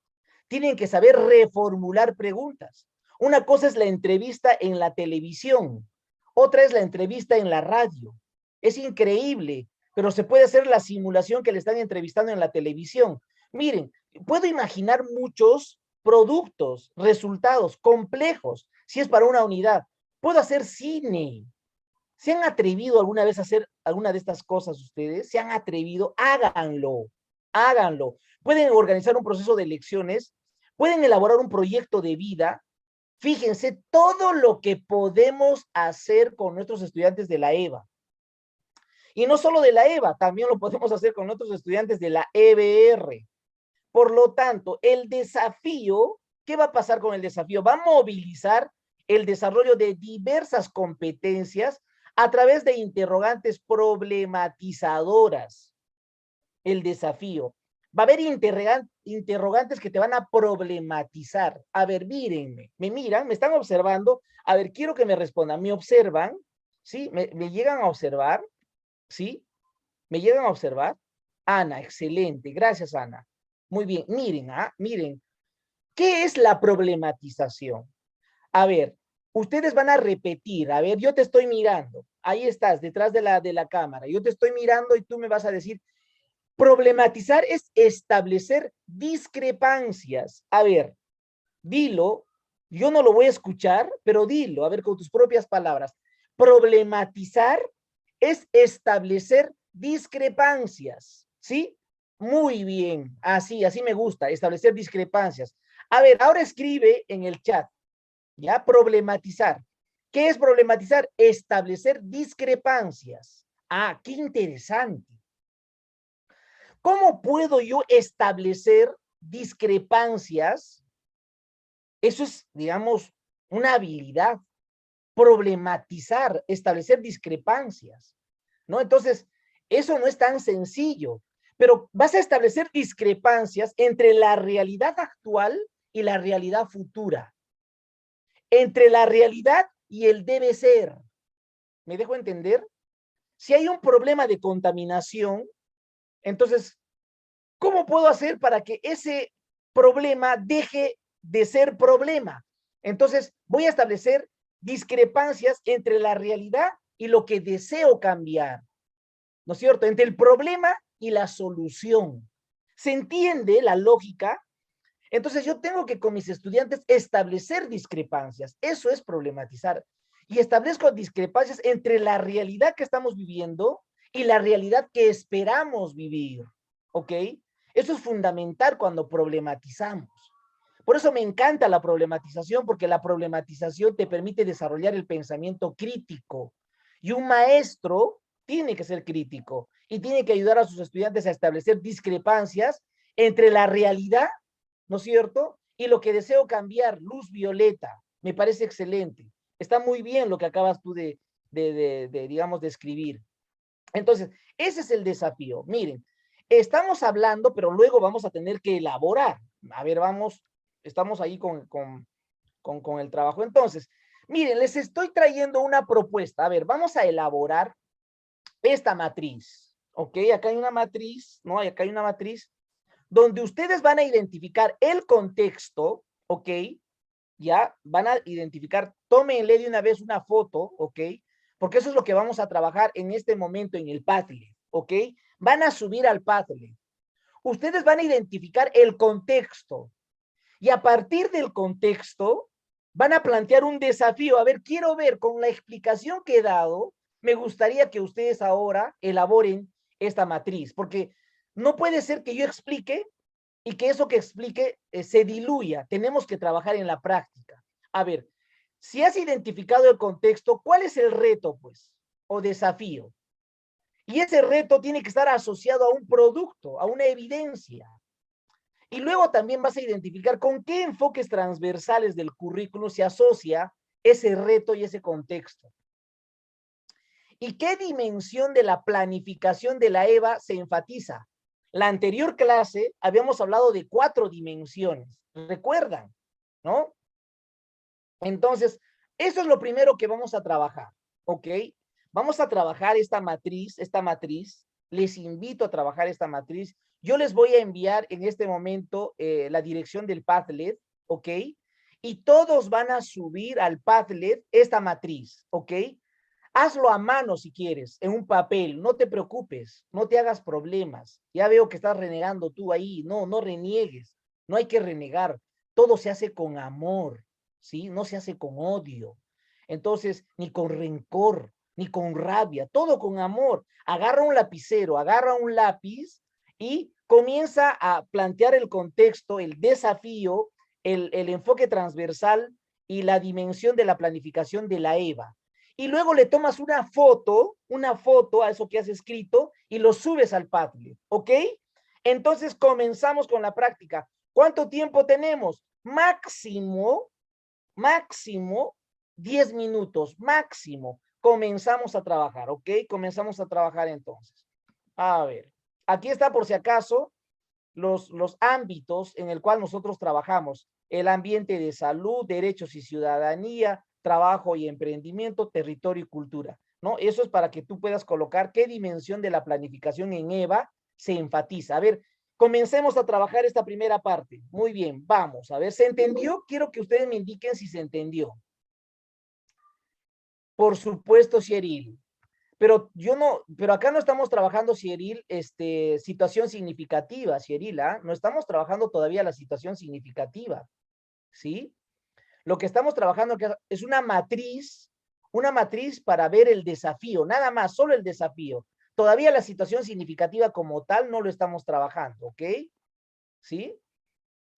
tienen que saber reformular preguntas. Una cosa es la entrevista en la televisión, otra es la entrevista en la radio. Es increíble, pero se puede hacer la simulación que le están entrevistando en la televisión. Miren, puedo imaginar muchos productos, resultados complejos, si es para una unidad. Puedo hacer cine. ¿Se han atrevido alguna vez a hacer alguna de estas cosas ustedes? ¿Se han atrevido? Háganlo, háganlo. Pueden organizar un proceso de elecciones, pueden elaborar un proyecto de vida. Fíjense todo lo que podemos hacer con nuestros estudiantes de la EVA. Y no solo de la EVA, también lo podemos hacer con nuestros estudiantes de la EBR. Por lo tanto, el desafío, ¿qué va a pasar con el desafío? Va a movilizar el desarrollo de diversas competencias a través de interrogantes problematizadoras. El desafío. Va a haber interrogantes que te van a problematizar. A ver, mírenme, me miran, me están observando. A ver, quiero que me respondan. ¿Me observan? ¿Sí? ¿Me llegan a observar? ¿Sí? ¿Me llegan a observar? Ana, excelente. Gracias, Ana. Muy bien. Miren, miren. ¿Qué es la problematización? A ver, ustedes van a repetir. A ver, yo te estoy mirando. Ahí estás, detrás de la cámara. Yo te estoy mirando y tú me vas a decir, problematizar es establecer discrepancias. A ver, dilo. Yo no lo voy a escuchar, pero dilo, a ver, con tus propias palabras. Problematizar es establecer discrepancias, ¿sí? Muy bien, así me gusta, establecer discrepancias. A ver, ahora escribe en el chat, ¿ya? Problematizar. ¿Qué es problematizar? Establecer discrepancias. Ah, qué interesante. ¿Cómo puedo yo establecer discrepancias? Eso es, digamos, una habilidad. Problematizar, establecer discrepancias, ¿no? Entonces, eso no es tan sencillo, pero vas a establecer discrepancias entre la realidad actual y la realidad futura, entre la realidad y el debe ser. ¿Me dejo entender? Si hay un problema de contaminación, entonces, ¿cómo puedo hacer para que ese problema deje de ser problema? Entonces, voy a establecer discrepancias entre la realidad y lo que deseo cambiar, ¿no es cierto? Entre el problema y la solución. ¿Se entiende la lógica? Entonces yo tengo que con mis estudiantes establecer discrepancias. Eso es problematizar. Y establezco discrepancias entre la realidad que estamos viviendo y la realidad que esperamos vivir. ¿Ok? Eso es fundamental cuando problematizamos. Por eso me encanta la problematización, porque la problematización te permite desarrollar el pensamiento crítico. Y un maestro tiene que ser crítico y tiene que ayudar a sus estudiantes a establecer discrepancias entre la realidad, ¿no es cierto? Y lo que deseo cambiar, luz violeta. Me parece excelente. Está muy bien lo que acabas tú digamos, de escribir. Entonces, ese es el desafío. Miren, estamos hablando, pero luego vamos a tener que elaborar. A ver, vamos, estamos ahí con el trabajo. Entonces, miren, les estoy trayendo una propuesta. A ver, vamos a elaborar esta matriz. ¿Ok? Acá hay una matriz, ¿no? Acá hay una matriz donde ustedes van a identificar el contexto, ¿ok? Ya, van a identificar, tómenle de una vez una foto, ¿ok? Porque eso es lo que vamos a trabajar en este momento en el Padlet, ¿ok? Van a subir al Padlet. Ustedes van a identificar el contexto y a partir del contexto van a plantear un desafío. A ver, quiero ver con la explicación que he dado, me gustaría que ustedes ahora elaboren esta matriz, porque no puede ser que yo explique y que eso que explique se diluya. Tenemos que trabajar en la práctica. A ver, si has identificado el contexto, ¿cuál es el reto, pues, o desafío? Y ese reto tiene que estar asociado a un producto, a una evidencia. Y luego también vas a identificar con qué enfoques transversales del currículo se asocia ese reto y ese contexto. ¿Y qué dimensión de la planificación de la EVA se enfatiza? La anterior clase habíamos hablado de 4 dimensiones, ¿recuerdan? ¿No? Entonces, eso es lo primero que vamos a trabajar, ¿ok? Vamos a trabajar esta matriz, les invito a trabajar esta matriz. Yo les voy a enviar en este momento la dirección del Padlet, ¿ok? Y todos van a subir al Padlet esta matriz, ¿ok? Hazlo a mano si quieres, en un papel, no te preocupes, no te hagas problemas. Ya veo que estás renegando tú ahí, no, no reniegues, no hay que renegar, todo se hace con amor, ¿sí? No se hace con odio. Entonces, ni con rencor, ni con rabia, todo con amor. Agarra un lapicero, agarra un lápiz y comienza a plantear el contexto, el desafío, el enfoque transversal y la dimensión de la planificación de la EVA. Y luego le tomas una foto a eso que has escrito y lo subes al Padlet, ¿ok? Entonces comenzamos con la práctica. ¿Cuánto tiempo tenemos? Máximo 10 minutos, máximo. Comenzamos a trabajar, ¿ok? Comenzamos a trabajar entonces. A ver, aquí está por si acaso los ámbitos en el cual nosotros trabajamos. El ambiente de salud, derechos y ciudadanía, trabajo y emprendimiento, territorio y cultura, ¿no? Eso es para que tú puedas colocar qué dimensión de la planificación en EVA se enfatiza. A ver, comencemos a trabajar esta primera parte. Muy bien, vamos, a ver, ¿se entendió? Quiero que ustedes me indiquen si se entendió. Por supuesto, Cheryl. Pero acá no estamos trabajando, Cheryl, situación significativa, Cheryl, ¿ah? No estamos trabajando todavía la situación significativa, ¿sí? Lo que estamos trabajando es una matriz para ver el desafío, nada más, solo el desafío. Todavía la situación significativa como tal no lo estamos trabajando, ¿ok? ¿Sí?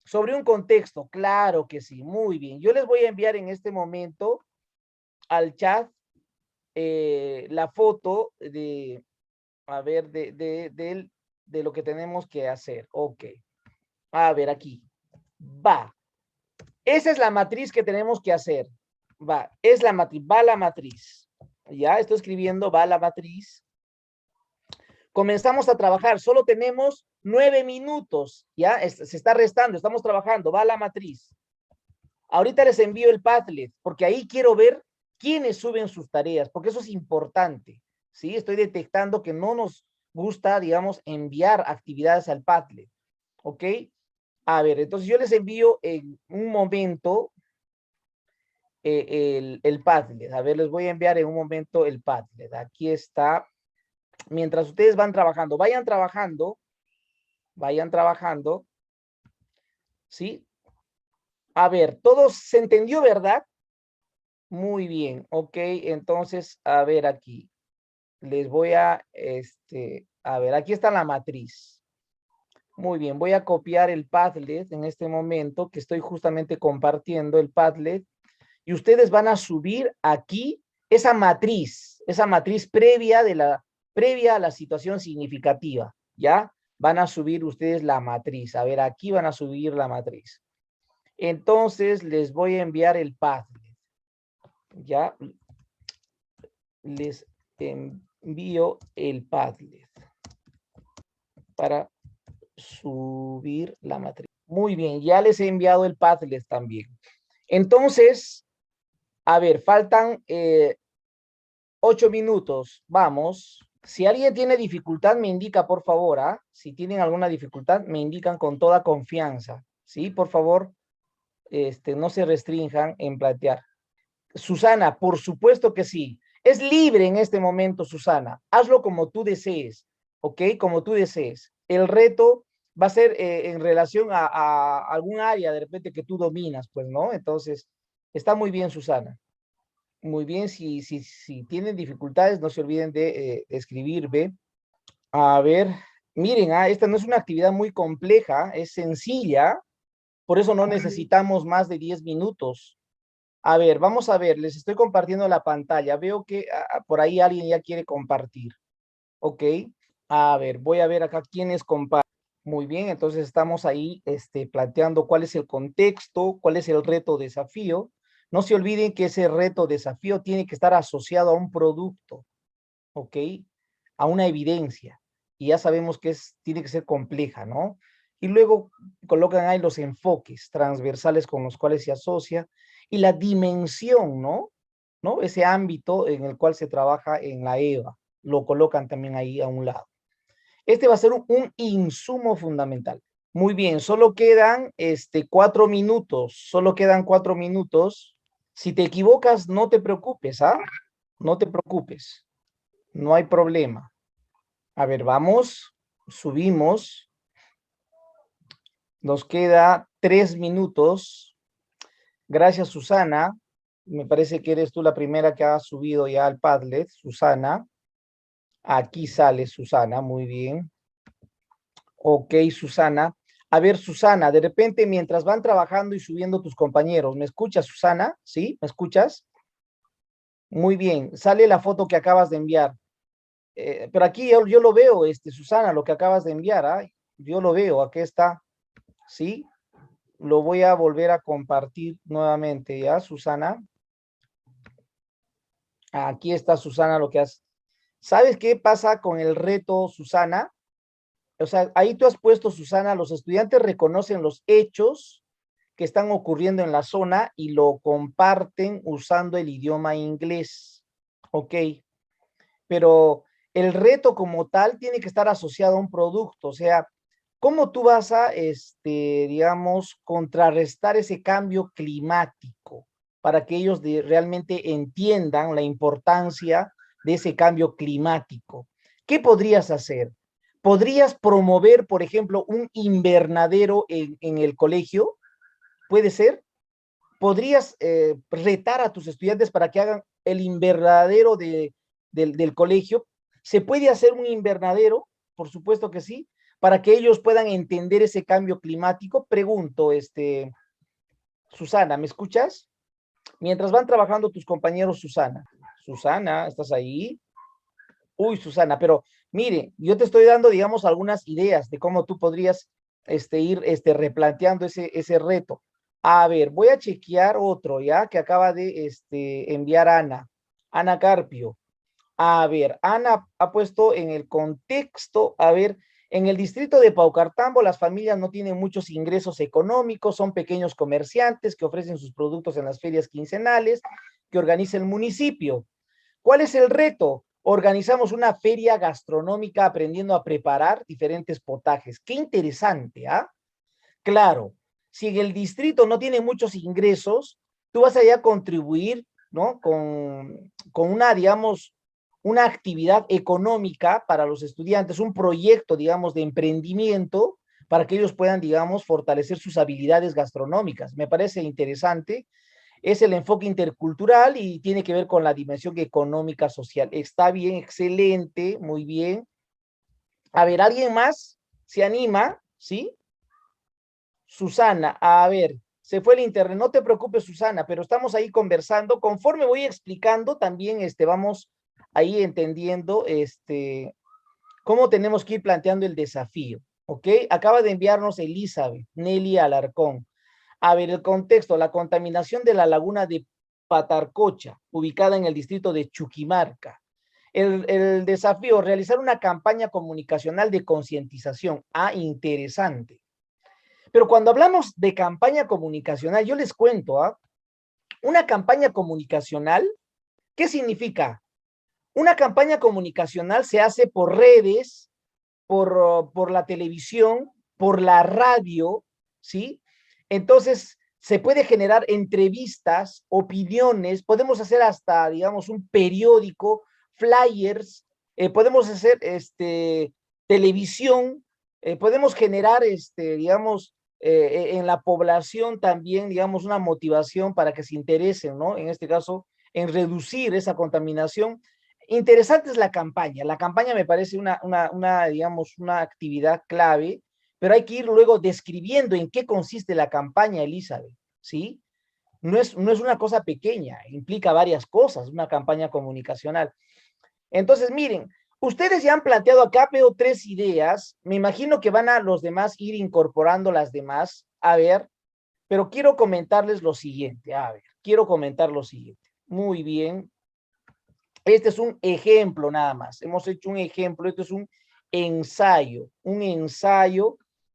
Sobre un contexto, claro que sí, muy bien. Yo les voy a enviar en este momento al chat la foto de, a ver, de lo que tenemos que hacer. Ok. A ver, aquí. Va. Esa es la matriz que tenemos que hacer. Va. Es la matriz. Va la matriz. Ya estoy escribiendo, va la matriz. Comenzamos a trabajar. Solo tenemos 9 minutos. Ya se está restando. Estamos trabajando. Va la matriz. Ahorita les envío el Padlet, porque ahí quiero ver quiénes suben sus tareas, porque eso es importante. ¿Sí? Estoy detectando que no nos gusta, digamos, enviar actividades al Padlet. ¿Ok? A ver, entonces yo les envío en un momento el Padlet. A ver, les voy a enviar en un momento el Padlet. Aquí está. Mientras ustedes van trabajando, vayan trabajando. ¿Sí? A ver, todos se entendió, ¿verdad? Muy bien, ok, entonces, a ver aquí. Les voy a ver, aquí está la matriz. Muy bien, voy a copiar el Padlet en este momento que estoy justamente compartiendo el Padlet y ustedes van a subir aquí esa matriz previa a la situación significativa, ¿ya? Van a subir ustedes la matriz. A ver, aquí van a subir la matriz. Entonces, les voy a enviar el Padlet. Ya les envío el Padlet para subir la matriz. Muy bien, ya les he enviado el Padlet también. Entonces, a ver, faltan 8 minutos. Vamos. Si alguien tiene dificultad, me indica, por favor. ¿Ah? Si tienen alguna dificultad, me indican con toda confianza. ¿Sí? Por favor, no se restrinjan en plantear. Susana, por supuesto que sí. Es libre en este momento, Susana. Hazlo como tú desees, ¿ok? Como tú desees. El reto va a ser en relación a algún área de repente que tú dominas, pues, ¿no? Entonces, está muy bien, Susana. Muy bien, si tienen dificultades, no se olviden de escribir, ¿ve? A ver, miren, esta no es una actividad muy compleja, es sencilla, por eso no necesitamos más de 10 minutos. A ver, vamos a ver, les estoy compartiendo la pantalla. Veo que por ahí alguien ya quiere compartir. Ok, a ver, voy a ver acá quiénes comparten. Muy bien, entonces estamos ahí planteando cuál es el contexto, cuál es el reto, desafío. No se olviden que ese reto, desafío tiene que estar asociado a un producto, ¿ok? A una evidencia. Y ya sabemos que tiene que ser compleja, ¿no? Y luego colocan ahí los enfoques transversales con los cuales se asocia y la dimensión, ¿no? ¿No? Ese ámbito en el cual se trabaja en la EVA, lo colocan también ahí a un lado. Este va a ser un insumo fundamental. Muy bien, solo quedan 4 minutos, solo quedan 4 minutos. Si te equivocas, no te preocupes, ¿ah? No te preocupes, no hay problema. A ver, vamos, subimos. Nos queda 3 minutos. Gracias, Susana. Me parece que eres tú la primera que ha subido ya al Padlet, Susana. Aquí sale Susana, muy bien. Ok, Susana. A ver, Susana, de repente mientras van trabajando y subiendo tus compañeros, ¿me escuchas, Susana? ¿Sí? ¿Me escuchas? Muy bien. Sale la foto que acabas de enviar. Pero aquí yo lo veo, Susana, lo que acabas de enviar, ¿ah? Yo lo veo, aquí está. ¿Sí? Lo voy a volver a compartir nuevamente, ¿ya, Susana? Aquí está, Susana, lo que hace. ¿Sabes qué pasa con el reto, Susana? O sea, ahí tú has puesto, Susana, los estudiantes reconocen los hechos que están ocurriendo en la zona y lo comparten usando el idioma inglés. Ok, pero el reto como tal tiene que estar asociado a un producto, o sea, ¿cómo tú vas a, digamos, contrarrestar ese cambio climático para que ellos realmente entiendan la importancia de ese cambio climático? ¿Qué podrías hacer? ¿Podrías promover, por ejemplo, un invernadero en el colegio? ¿Puede ser? ¿Podrías retar a tus estudiantes para que hagan el invernadero del colegio? ¿Se puede hacer un invernadero? Por supuesto que sí, para que ellos puedan entender ese cambio climático. Pregunto, Susana, ¿me escuchas? Mientras van trabajando tus compañeros, Susana. Susana, ¿estás ahí? Uy, Susana, pero mire, yo te estoy dando, digamos, algunas ideas de cómo tú podrías ir replanteando ese reto. A ver, voy a chequear otro, ¿ya? Que acaba de enviar Ana, Ana Carpio. A ver, Ana ha puesto en el contexto, a ver, en el distrito de Paucartambo las familias no tienen muchos ingresos económicos, son pequeños comerciantes que ofrecen sus productos en las ferias quincenales que organiza el municipio. ¿Cuál es el reto? Organizamos una feria gastronómica aprendiendo a preparar diferentes potajes. Qué interesante, ¿ah? Claro, si en el distrito no tiene muchos ingresos, tú vas allá a contribuir, ¿no? Con una, digamos, una actividad económica para los estudiantes, un proyecto, digamos, de emprendimiento para que ellos puedan, digamos, fortalecer sus habilidades gastronómicas. Me parece interesante. Es el enfoque intercultural y tiene que ver con la dimensión económica social. Está bien, excelente, muy bien. A ver, ¿alguien más se anima? ¿Sí? Susana, a ver, se fue el internet. No te preocupes, Susana, pero estamos ahí conversando. Conforme voy explicando, también vamos ahí entendiendo cómo tenemos que ir planteando el desafío. ¿Ok? Acaba de enviarnos Elizabeth, Nelly Alarcón. A ver, el contexto, la contaminación de la laguna de Patarcocha, ubicada en el distrito de Chuquimarca. El desafío, realizar una campaña comunicacional de concientización. Interesante. Pero cuando hablamos de campaña comunicacional, yo les cuento, una campaña comunicacional, ¿qué significa? Una campaña comunicacional se hace por redes, por la televisión, por la radio, ¿sí? Entonces, se puede generar entrevistas, opiniones, podemos hacer hasta, digamos, un periódico, flyers, podemos hacer televisión, podemos generar, digamos, en la población también, digamos, una motivación para que se interesen, ¿no? En este caso, en reducir esa contaminación. Interesante es la campaña. La campaña me parece digamos, una actividad clave, pero hay que ir luego describiendo en qué consiste la campaña, Elizabeth, ¿sí? No es una cosa pequeña, implica varias cosas, una campaña comunicacional. Entonces, miren, ustedes ya han planteado acá, veo 3 ideas, me imagino que van a los demás ir incorporando las demás, a ver, pero quiero comentarles lo siguiente, a ver, quiero comentar lo siguiente. Muy bien, este es un ejemplo nada más, hemos hecho un ejemplo, esto es un ensayo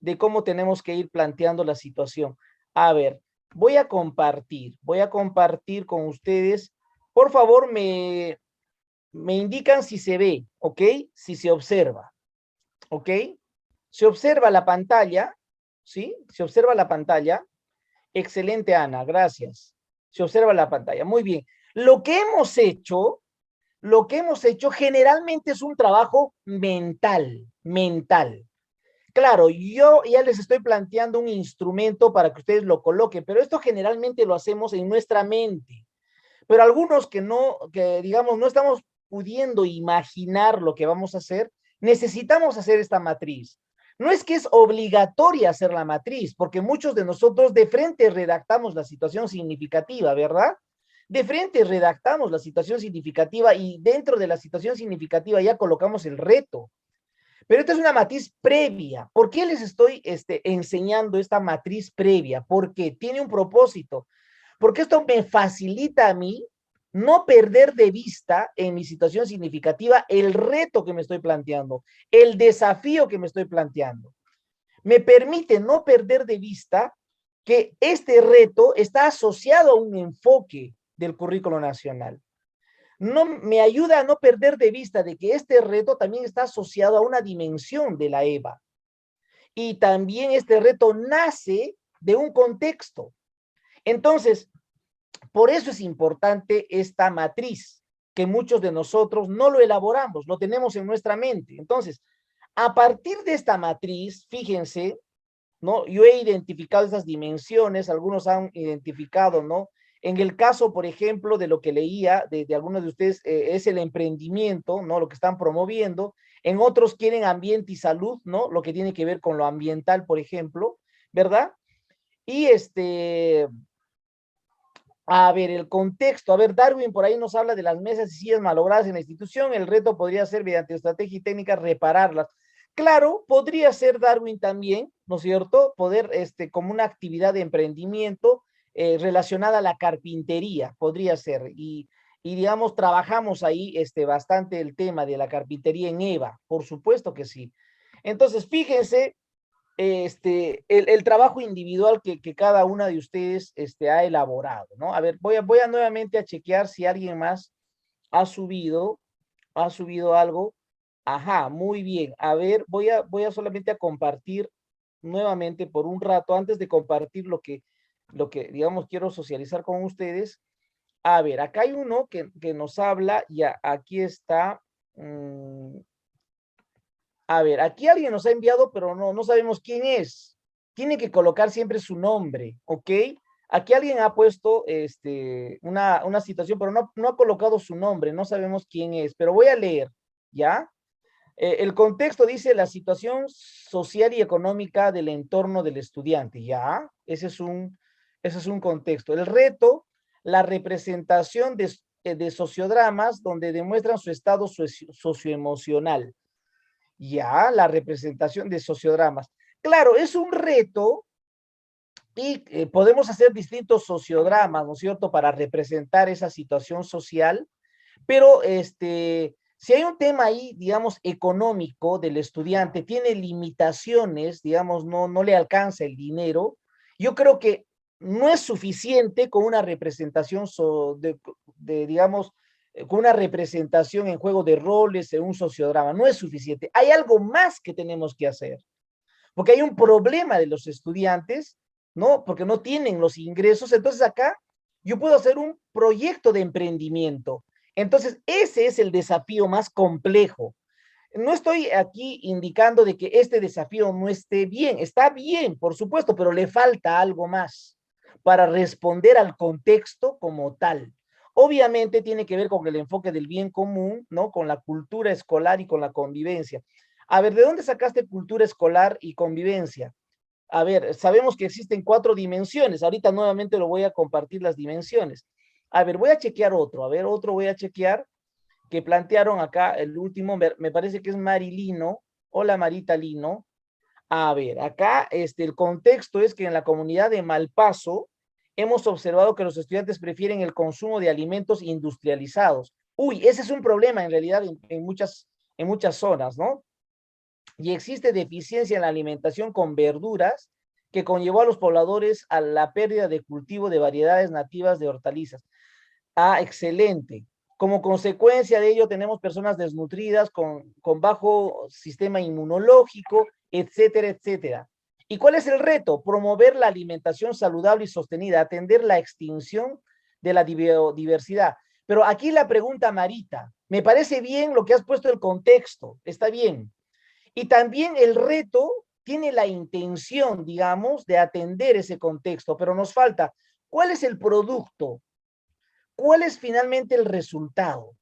de cómo tenemos que ir planteando la situación. A ver, voy a compartir con ustedes, por favor, me indican si se ve, ¿ok? Si se observa, ¿ok? Se observa la pantalla, ¿sí? Se observa la pantalla. Excelente, Ana, gracias. Se observa la pantalla. Muy bien. Lo que hemos hecho, generalmente es un trabajo mental. Claro, yo ya les estoy planteando un instrumento para que ustedes lo coloquen, pero esto generalmente lo hacemos en nuestra mente. Pero algunos que no, que digamos, no estamos pudiendo imaginar lo que vamos a hacer, necesitamos hacer esta matriz. No es que es obligatoria hacer la matriz, porque muchos de nosotros de frente redactamos la situación significativa, ¿verdad? De frente redactamos la situación significativa y dentro de la situación significativa ya colocamos el reto. Pero esta es una matriz previa. ¿Por qué les estoy enseñando esta matriz previa? Porque tiene un propósito. Porque esto me facilita a mí no perder de vista en mi situación significativa el reto que me estoy planteando, el desafío que me estoy planteando. Me permite no perder de vista que este reto está asociado a un enfoque del currículo nacional. No me ayuda a no perder de vista de que este reto también está asociado a una dimensión de la EVA. Y también este reto nace de un contexto. Entonces, por eso es importante esta matriz, que muchos de nosotros no lo elaboramos, lo tenemos en nuestra mente. Entonces, a partir de esta matriz, fíjense, ¿no? Yo he identificado esas dimensiones, algunos han identificado, ¿no? En el caso, por ejemplo, de lo que leía de algunos de ustedes, es el emprendimiento, ¿no? Lo que están promoviendo. En otros quieren ambiente y salud, ¿no? Lo que tiene que ver con lo ambiental, por ejemplo, ¿verdad? Y a ver, el contexto. A ver, Darwin por ahí nos habla de las mesas y sillas malogradas en la institución. El reto podría ser, mediante estrategia y técnica, repararlas. Claro, podría ser Darwin también, ¿no es cierto? Poder, como una actividad de emprendimiento relacionada a la carpintería, podría ser. Y digamos, trabajamos ahí bastante el tema de la carpintería en EVA, por supuesto que sí. Entonces, fíjense el trabajo individual que cada una de ustedes ha elaborado, ¿no? A ver, voy a nuevamente a chequear si alguien más ha subido algo. Ajá, muy bien. A ver, voy a solamente a compartir nuevamente por un rato, antes de compartir digamos, quiero socializar con ustedes. A ver, acá hay uno que nos habla, ya, aquí está. A ver, aquí alguien nos ha enviado, pero no sabemos quién es. Tiene que colocar siempre su nombre, ¿ok? Aquí alguien ha puesto una situación, pero no ha colocado su nombre, no sabemos quién es, pero voy a leer, ¿ya? El contexto dice la situación social y económica del entorno del estudiante, ¿ya? Ese es un contexto. El reto, la representación de sociodramas donde demuestran su estado socioemocional. Ya, la representación de sociodramas. Claro, es un reto y podemos hacer distintos sociodramas, ¿no es cierto?, para representar esa situación social, pero si hay un tema ahí, digamos, económico del estudiante, tiene limitaciones, digamos, no le alcanza el dinero, yo creo que no es suficiente con una representación digamos, con una representación en juego de roles, en un sociodrama, no es suficiente. Hay algo más que tenemos que hacer, porque hay un problema de los estudiantes, ¿no? Porque no tienen los ingresos. Entonces acá yo puedo hacer un proyecto de emprendimiento. Entonces ese es el desafío más complejo. No estoy aquí indicando de que este desafío no esté bien, está bien, por supuesto, pero le falta algo más para responder al contexto como tal. Obviamente tiene que ver con el enfoque del bien común, ¿no? Con la cultura escolar y con la convivencia. A ver, ¿de dónde sacaste cultura escolar y convivencia? A ver, sabemos que existen 4 dimensiones. Ahorita nuevamente lo voy a compartir las dimensiones. A ver, voy a chequear otro. A ver, otro voy a chequear que plantearon acá, el último, me parece que es Marilino. Hola, Marita Lino. A ver, acá el contexto es que en la comunidad de Malpaso hemos observado que los estudiantes prefieren el consumo de alimentos industrializados. Uy, ese es un problema en realidad en muchas zonas, ¿no? Y existe deficiencia en la alimentación con verduras que conllevó a los pobladores a la pérdida de cultivo de variedades nativas de hortalizas. Ah, excelente. Como consecuencia de ello, tenemos personas desnutridas con bajo sistema inmunológico, etcétera, etcétera. ¿Y cuál es el reto? Promover la alimentación saludable y sostenida, atender la extinción de la biodiversidad. Pero aquí la pregunta, Marita, me parece bien lo que has puesto el contexto, está bien. Y también el reto tiene la intención, digamos, de atender ese contexto, pero nos falta, ¿cuál es el producto? ¿Cuál es finalmente el resultado?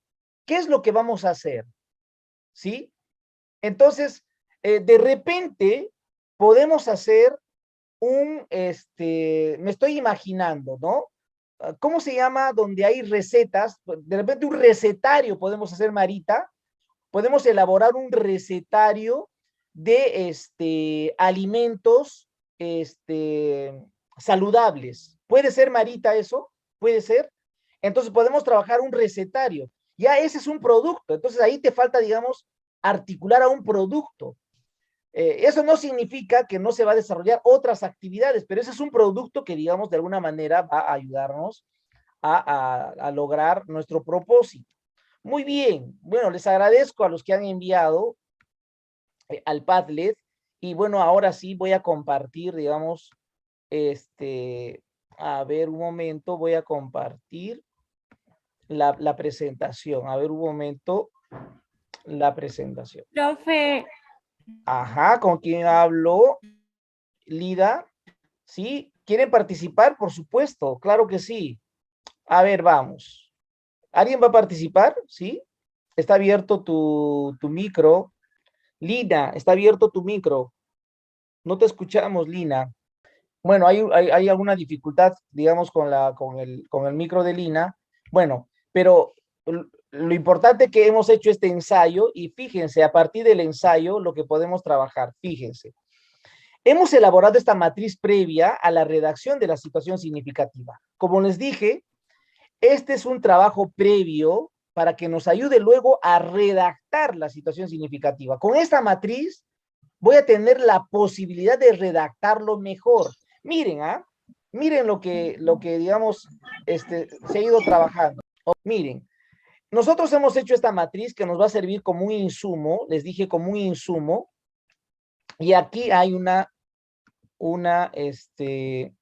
¿Qué es lo que vamos a hacer? ¿Sí? Entonces, de repente podemos hacer me estoy imaginando, ¿no? ¿Cómo se llama? Donde hay recetas, de repente un recetario podemos hacer, Marita, podemos elaborar un recetario de alimentos saludables. ¿Puede ser, Marita, eso? ¿Puede ser? Entonces podemos trabajar un recetario. Ya ese es un producto. Entonces ahí te falta, digamos, articular a un producto. Eso no significa que no se va a desarrollar otras actividades, pero ese es un producto que, digamos, de alguna manera va a ayudarnos a lograr nuestro propósito. Muy bien. Bueno, les agradezco a los que han enviado al Padlet. Y bueno, ahora sí voy a compartir, digamos, a ver un momento, voy a compartir la presentación. A ver un momento, la presentación. Profe, Ajá, ¿con quién hablo? Lida. ¿Sí? ¿Quieren participar? Por supuesto, claro que sí. A ver, vamos. ¿Alguien va a participar? ¿Sí? Está abierto tu micro. Lina, está abierto tu micro. No te escuchamos, Lina. Bueno, hay alguna dificultad, digamos, con el micro de Lina. Bueno, pero lo importante que hemos hecho este ensayo, y fíjense, a partir del ensayo, lo que podemos trabajar, fíjense. Hemos elaborado esta matriz previa a la redacción de la situación significativa. Como les dije, este es un trabajo previo para que nos ayude luego a redactar la situación significativa. Con esta matriz voy a tener la posibilidad de redactarlo mejor. Miren, miren lo que digamos, se ha ido trabajando. Miren, nosotros hemos hecho esta matriz que nos va a servir como un insumo, les dije como un insumo, y aquí hay un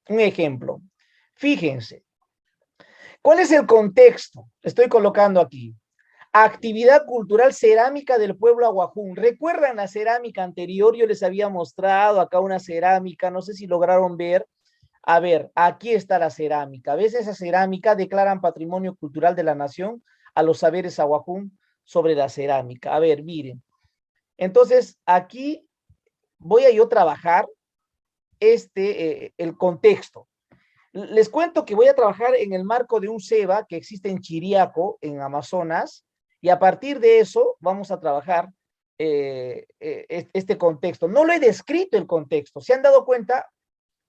ejemplo. Fíjense, ¿cuál es el contexto? Estoy colocando aquí. Actividad cultural cerámica del pueblo Aguajún. ¿Recuerdan la cerámica anterior? Yo les había mostrado acá una cerámica, no sé si lograron ver. A ver, aquí está la cerámica. ¿Ves esa cerámica? Declaran patrimonio cultural de la nación a los saberes Aguajún sobre la cerámica. A ver, miren. Entonces, aquí voy a yo trabajar el contexto. Les cuento que voy a trabajar en el marco de un SEBA que existe en Chiriaco, en Amazonas, y a partir de eso vamos a trabajar este contexto. No lo he descrito el contexto, ¿se han dado cuenta?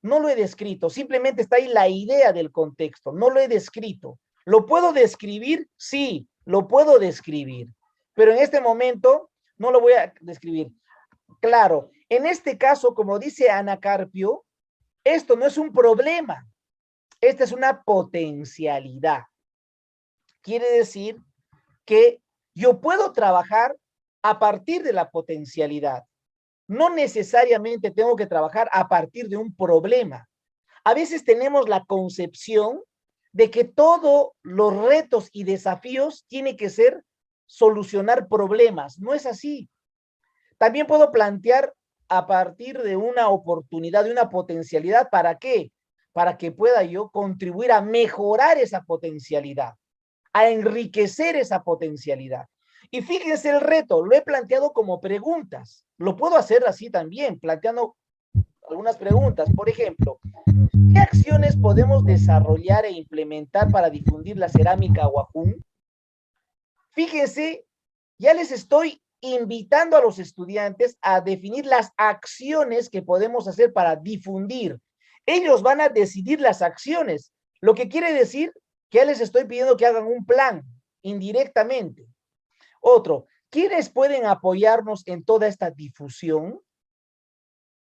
No lo he descrito, simplemente está ahí la idea del contexto, no lo he descrito. ¿Lo puedo describir? Sí, lo puedo describir, pero en este momento no lo voy a describir. Claro, en este caso, como dice Ana Carpio, esto no es un problema, esta es una potencialidad. Quiere decir que yo puedo trabajar a partir de la potencialidad. No necesariamente tengo que trabajar a partir de un problema. A veces tenemos la concepción de que todos los retos y desafíos tienen que ser solucionar problemas. No es así. También puedo plantear a partir de una oportunidad, de una potencialidad. ¿Para qué? Para que pueda yo contribuir a mejorar esa potencialidad. a enriquecer esa potencialidad. Y fíjense el reto, lo he planteado como preguntas. Lo puedo hacer así también, planteando algunas preguntas. Por ejemplo, ¿qué acciones podemos desarrollar e implementar para difundir la cerámica Wajún? Fíjense, ya les estoy invitando a los estudiantes a definir las acciones que podemos hacer para difundir. Ellos van a decidir las acciones, lo que quiere decir que ya les estoy pidiendo que hagan un plan indirectamente. Otro, ¿quiénes pueden apoyarnos en toda esta difusión?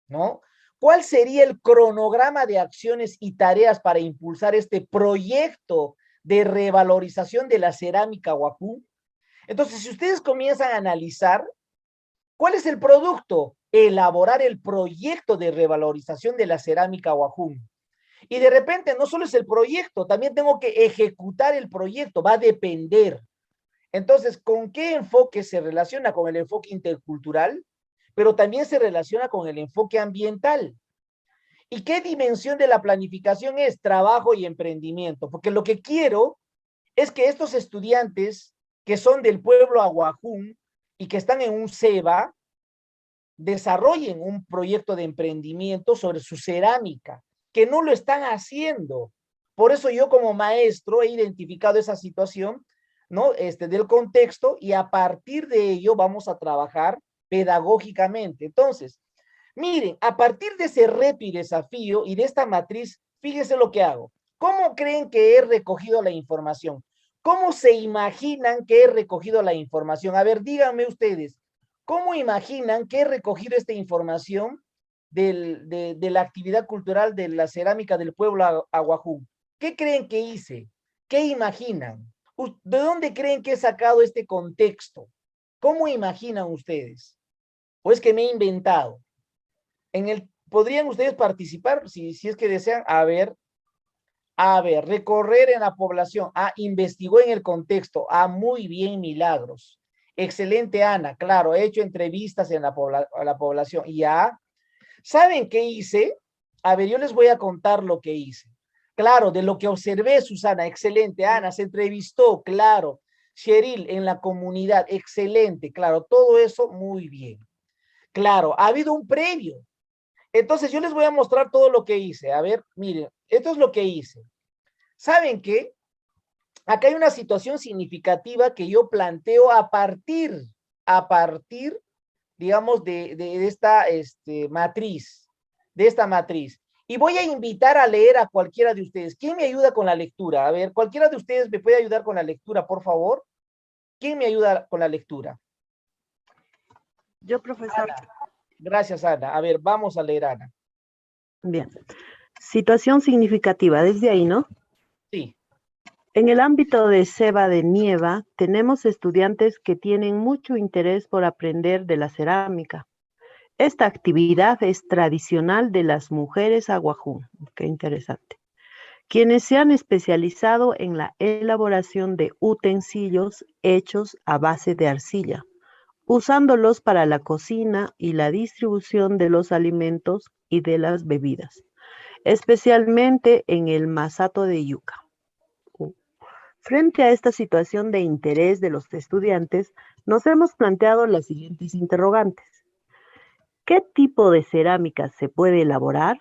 ¿No? ¿Cuál sería el cronograma de acciones y tareas para impulsar este proyecto de revalorización de la cerámica Wajún? Entonces, si ustedes comienzan a analizar, ¿cuál es el producto? Elaborar el proyecto de revalorización de la cerámica Wajún. Y de repente no solo es el proyecto, también tengo que ejecutar el proyecto, va a depender. Entonces, ¿con qué enfoque se relaciona? Con el enfoque intercultural, pero también se relaciona con el enfoque ambiental. ¿Y qué dimensión de la planificación es? Trabajo y emprendimiento, porque lo que quiero es que estos estudiantes que son del pueblo Aguajún y que están en un CEBA, desarrollen un proyecto de emprendimiento sobre su cerámica, que no lo están haciendo. Por eso yo como maestro he identificado esa situación, ¿no? Del contexto, y a partir de ello vamos a trabajar pedagógicamente. Entonces, miren, a partir de ese reto y desafío y de esta matriz, fíjense lo que hago. ¿Cómo creen que he recogido la información? ¿Cómo se imaginan que he recogido la información? A ver, díganme ustedes, ¿cómo imaginan que he recogido esta información de la actividad cultural de la cerámica del pueblo Aguajún? ¿Qué creen que hice? ¿Qué imaginan? ¿De dónde creen que he sacado este contexto? ¿Cómo imaginan ustedes? ¿O es que me he inventado? ¿Podrían ustedes participar si es que desean? A ver, recorrer en la población. Investigó en el contexto. Muy bien, Milagros. Excelente, Ana. Claro, he hecho entrevistas en a la población. ¿Saben qué hice? A ver, yo les voy a contar lo que hice. Claro, de lo que observé, Susana. Excelente, Ana. Se entrevistó, claro. Cheryl, en la comunidad. Excelente, claro. Todo eso, muy bien. Claro, ha habido un previo. Entonces, yo les voy a mostrar todo lo que hice. A ver, miren, esto es lo que hice. ¿Saben qué? Acá hay una situación significativa que yo planteo a partir, digamos, de esta matriz, de esta matriz. Y voy a invitar a leer a cualquiera de ustedes. ¿Quién me ayuda con la lectura? A ver, cualquiera de ustedes me puede ayudar con la lectura, por favor. ¿Quién me ayuda con la lectura? Yo, profesor. Ana. Gracias, Ana. A ver, vamos a leer, Ana. Bien. Situación significativa, desde ahí, ¿no? Sí. En el ámbito de Ceba de Nieva, tenemos estudiantes que tienen mucho interés por aprender de la cerámica. Esta actividad es tradicional de las mujeres aguajún. Qué interesante. Quienes se han especializado en la elaboración de utensilios hechos a base de arcilla, usándolos para la cocina y la distribución de los alimentos y de las bebidas, especialmente en el masato de yuca. Frente a esta situación de interés de los estudiantes, nos hemos planteado las siguientes interrogantes. ¿Qué tipo de cerámica se puede elaborar?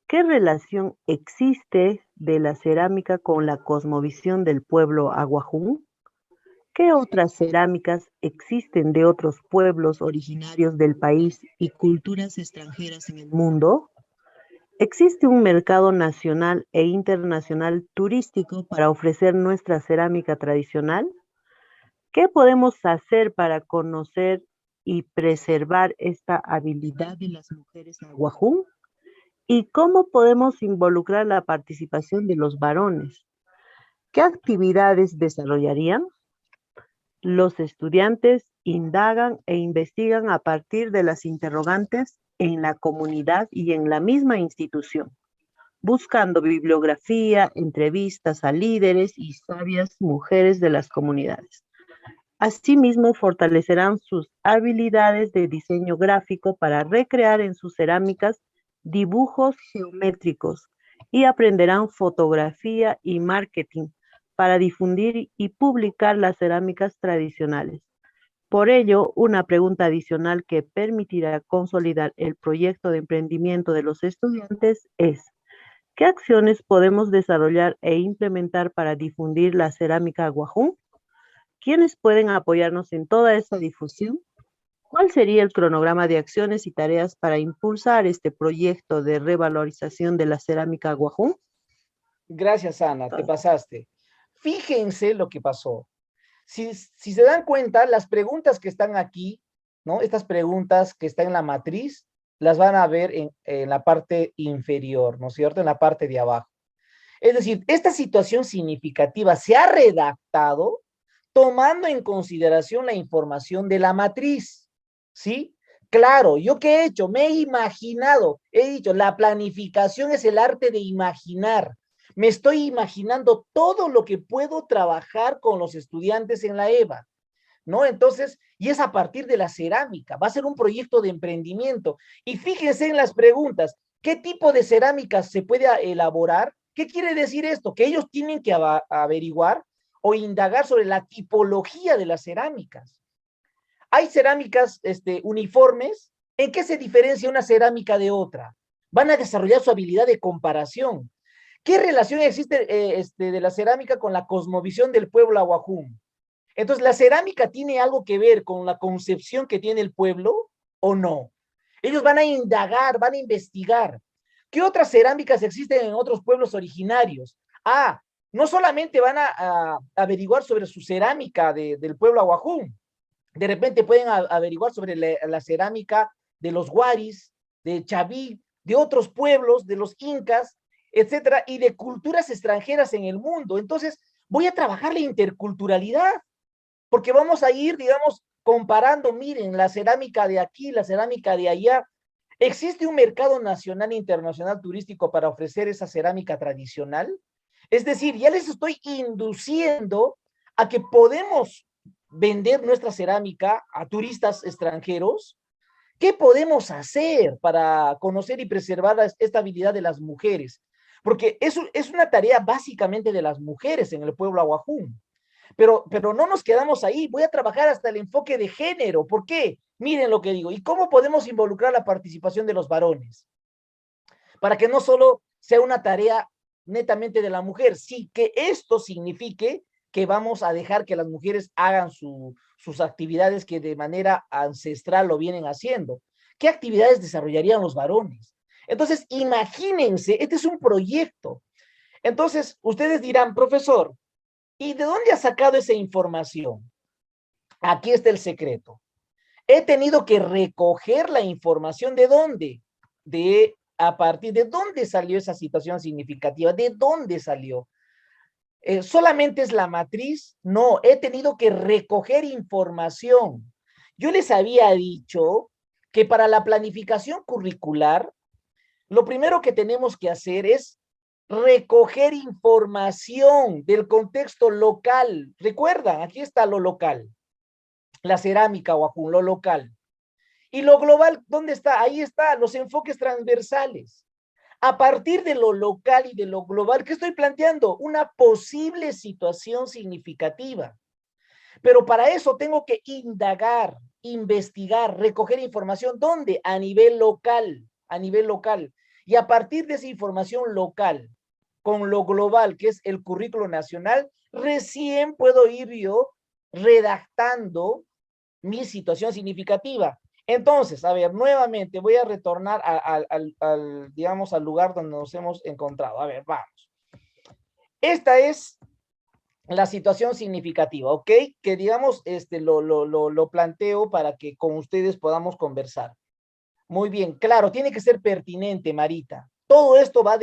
¿Qué relación existe de la cerámica con la cosmovisión del pueblo aguajún? ¿Qué otras cerámicas existen de otros pueblos originarios del país y culturas extranjeras en el mundo? ¿Existe un mercado nacional e internacional turístico para ofrecer nuestra cerámica tradicional? ¿Qué podemos hacer para conocer y preservar esta habilidad de las mujeres aguajún? ¿Y cómo podemos involucrar la participación de los varones? ¿Qué actividades desarrollarían? Los estudiantes indagan e investigan a partir de las interrogantes en la comunidad y en la misma institución, buscando bibliografía, entrevistas a líderes y sabias mujeres de las comunidades. Asimismo, fortalecerán sus habilidades de diseño gráfico para recrear en sus cerámicas dibujos geométricos y aprenderán fotografía y marketing para difundir y publicar las cerámicas tradicionales. Por ello, una pregunta adicional que permitirá consolidar el proyecto de emprendimiento de los estudiantes es: ¿qué acciones podemos desarrollar e implementar para difundir la cerámica Guajún? ¿Quiénes pueden apoyarnos en toda esta difusión? ¿Cuál sería el cronograma de acciones y tareas para impulsar este proyecto de revalorización de la cerámica Guajún? Gracias, Ana, te pasaste. Fíjense lo que pasó. Si se dan cuenta, las preguntas que están aquí, ¿no? Estas preguntas que están en la matriz, las van a ver en la parte inferior, ¿no es cierto? En la parte de abajo. Es decir, esta situación significativa se ha redactado tomando en consideración la información de la matriz, ¿sí? Claro, ¿yo qué he hecho? Me he imaginado, he dicho, la planificación es el arte de imaginar. Me estoy imaginando todo lo que puedo trabajar con los estudiantes en la EVA, ¿no? Entonces, y es a partir de la cerámica, va a ser un proyecto de emprendimiento. Y fíjense en las preguntas, ¿qué tipo de cerámica se puede elaborar? ¿Qué quiere decir esto? Que ellos tienen que averiguar o indagar sobre la tipología de las cerámicas. Hay cerámicas uniformes. ¿En qué se diferencia una cerámica de otra? Van a desarrollar su habilidad de comparación. ¿Qué relación existe de la cerámica con la cosmovisión del pueblo ahuajún? Entonces, ¿la cerámica tiene algo que ver con la concepción que tiene el pueblo o no? Ellos van a indagar, van a investigar. ¿Qué otras cerámicas existen en otros pueblos originarios? No solamente van a averiguar sobre su cerámica del pueblo ahuajún, de repente pueden averiguar sobre la cerámica de los Guaris, de Chaví, de otros pueblos, de los incas, etcétera, y de culturas extranjeras en el mundo. Entonces, voy a trabajar la interculturalidad, porque vamos a ir, digamos, comparando, miren, la cerámica de aquí, la cerámica de allá. ¿Existe un mercado nacional e internacional turístico para ofrecer esa cerámica tradicional? Es decir, ya les estoy induciendo a que podemos vender nuestra cerámica a turistas extranjeros. ¿Qué podemos hacer para conocer y preservar esta habilidad de las mujeres? Porque es una tarea básicamente de las mujeres en el pueblo ahuajún. Pero no nos quedamos ahí, voy a trabajar hasta el enfoque de género. ¿Por qué? Miren lo que digo. ¿Y cómo podemos involucrar la participación de los varones? Para que no solo sea una tarea netamente de la mujer, sí que esto signifique que vamos a dejar que las mujeres hagan sus actividades que de manera ancestral lo vienen haciendo. ¿Qué actividades desarrollarían los varones? Entonces, imagínense, este es un proyecto. Entonces, ustedes dirán, profesor, ¿y de dónde ha sacado esa información? Aquí está el secreto. He tenido que recoger la información. ¿De dónde? A partir de dónde salió esa situación significativa, de dónde salió. ¿Solamente es la matriz? No, he tenido que recoger información. Yo les había dicho que para la planificación curricular, lo primero que tenemos que hacer es recoger información del contexto local. Recuerdan, aquí está lo local, la cerámica o lo local. Y lo global, ¿dónde está? Ahí está, los enfoques transversales. A partir de lo local y de lo global, ¿qué estoy planteando? Una posible situación significativa. Pero para eso tengo que indagar, investigar, recoger información. ¿Dónde? A nivel local, a nivel local. Y a partir de esa información local, con lo global, que es el currículo nacional, recién puedo ir yo redactando mi situación significativa. Entonces, a ver, nuevamente voy a retornar digamos, al lugar donde nos hemos encontrado. A ver, vamos. Esta es la situación significativa, ¿ok? Que digamos, lo planteo para que con ustedes podamos conversar. Muy bien, claro, tiene que ser pertinente, Marita. Todo esto va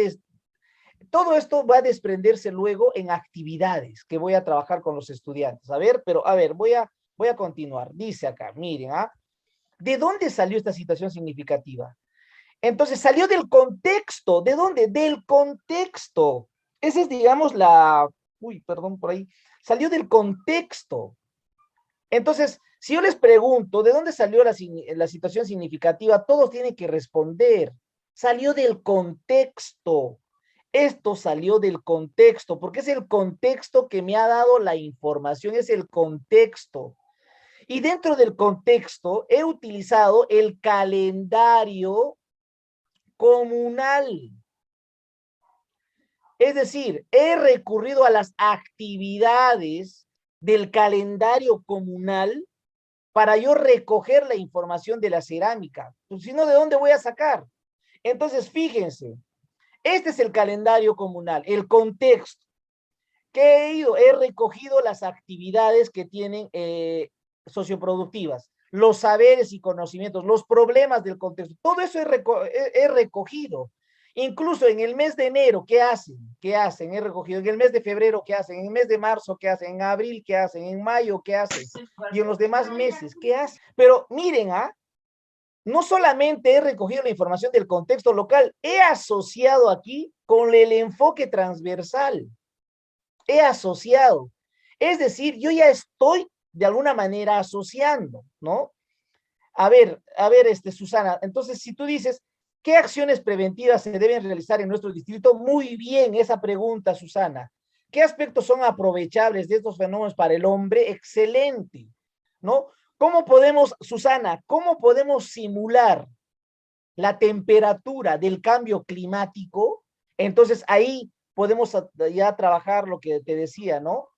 a desprenderse luego en actividades que voy a trabajar con los estudiantes. A ver, voy a continuar. Dice acá, miren, ¿de dónde salió esta situación significativa? Entonces, salió del contexto. ¿De dónde? Del contexto. Esa es, digamos, perdón, por ahí. Salió del contexto. Entonces, si yo les pregunto, ¿de dónde salió la situación significativa? Todos tienen que responder. Salió del contexto. Esto salió del contexto, porque es el contexto que me ha dado la información, es el contexto. Y dentro del contexto he utilizado el calendario comunal. Es decir, he recurrido a las actividades del calendario comunal para yo recoger la información de la cerámica. Pues, si no, ¿de dónde voy a sacar? Entonces, fíjense, este es el calendario comunal, el contexto. ¿Qué he recogido las actividades que tienen socioproductivas, los saberes y conocimientos, los problemas del contexto, todo eso he recogido. Incluso en el mes de enero, ¿qué hacen? ¿Qué hacen? He recogido. En el mes de febrero, ¿qué hacen? En el mes de marzo, ¿qué hacen? En abril, ¿qué hacen? En mayo, ¿qué hacen? Y en los demás meses, ¿qué hacen? Pero miren, no solamente he recogido la información del contexto local, he asociado aquí con el enfoque transversal. He asociado. Es decir, yo ya estoy de alguna manera asociando, ¿no? A ver, Susana, entonces si tú dices, ¿qué acciones preventivas se deben realizar en nuestro distrito? Muy bien esa pregunta, Susana. ¿Qué aspectos son aprovechables de estos fenómenos para el hombre? Excelente, ¿no? ¿Cómo podemos, Susana, cómo podemos simular la temperatura del cambio climático? Entonces ahí podemos ya trabajar lo que te decía, ¿no?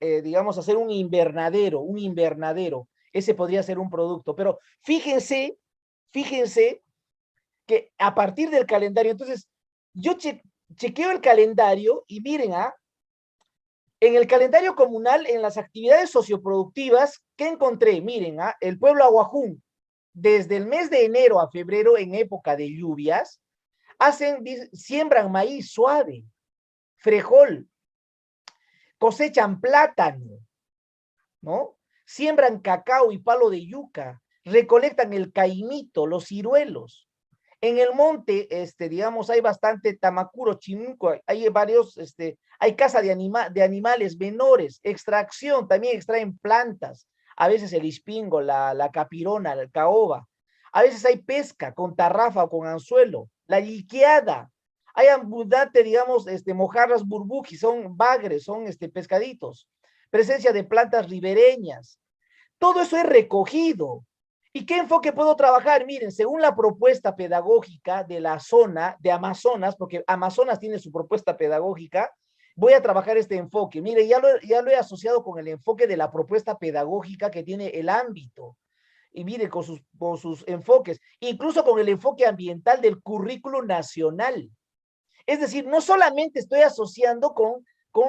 Digamos, hacer un invernadero. Ese podría ser un producto. Pero fíjense que a partir del calendario, entonces, yo chequeo el calendario y miren, en el calendario comunal, en las actividades socioproductivas, ¿qué encontré? Miren, el pueblo Aguajún, desde el mes de enero a febrero, en época de lluvias, siembran maíz suave, frejol, cosechan plátano, ¿no? Siembran cacao y palo de yuca, recolectan el caimito, los ciruelos. En el monte, digamos, hay bastante tamacuro, chinuco, hay varios, hay caza de animales menores, extracción, también extraen plantas, a veces el ispingo, la capirona, el caoba. A veces hay pesca con tarrafa o con anzuelo, la yiqueada. Hay abundante, digamos, mojarras burbuji, son bagres, son pescaditos. Presencia de plantas ribereñas. Todo eso es recogido. ¿Y qué enfoque puedo trabajar? Miren, según la propuesta pedagógica de la zona de Amazonas, porque Amazonas tiene su propuesta pedagógica, voy a trabajar este enfoque. Mire, ya lo he asociado con el enfoque de la propuesta pedagógica que tiene el ámbito. Y mire, con sus enfoques, incluso con el enfoque ambiental del currículo nacional. Es decir, no solamente estoy asociando con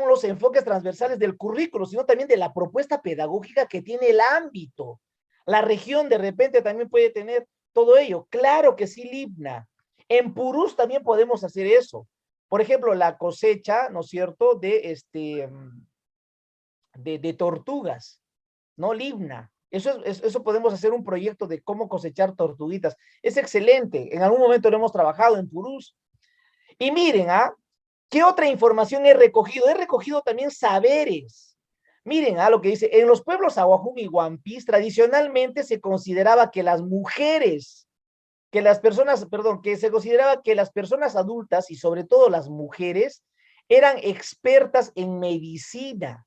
los enfoques transversales del currículo, sino también de la propuesta pedagógica que tiene el ámbito. La región de repente también puede tener todo ello. Claro que sí, Libna. En Purús también podemos hacer eso. Por ejemplo, la cosecha, ¿no es cierto?, de tortugas, ¿no, Libna? Eso podemos hacer un proyecto de cómo cosechar tortuguitas. Es excelente. En algún momento lo hemos trabajado en Purús. Y miren, ¿qué otra información he recogido? He recogido también saberes. Miren, lo que dice, en los pueblos Aguajún y Guampís, tradicionalmente se consideraba que las mujeres, que se consideraba que las personas adultas y sobre todo las mujeres eran expertas en medicina.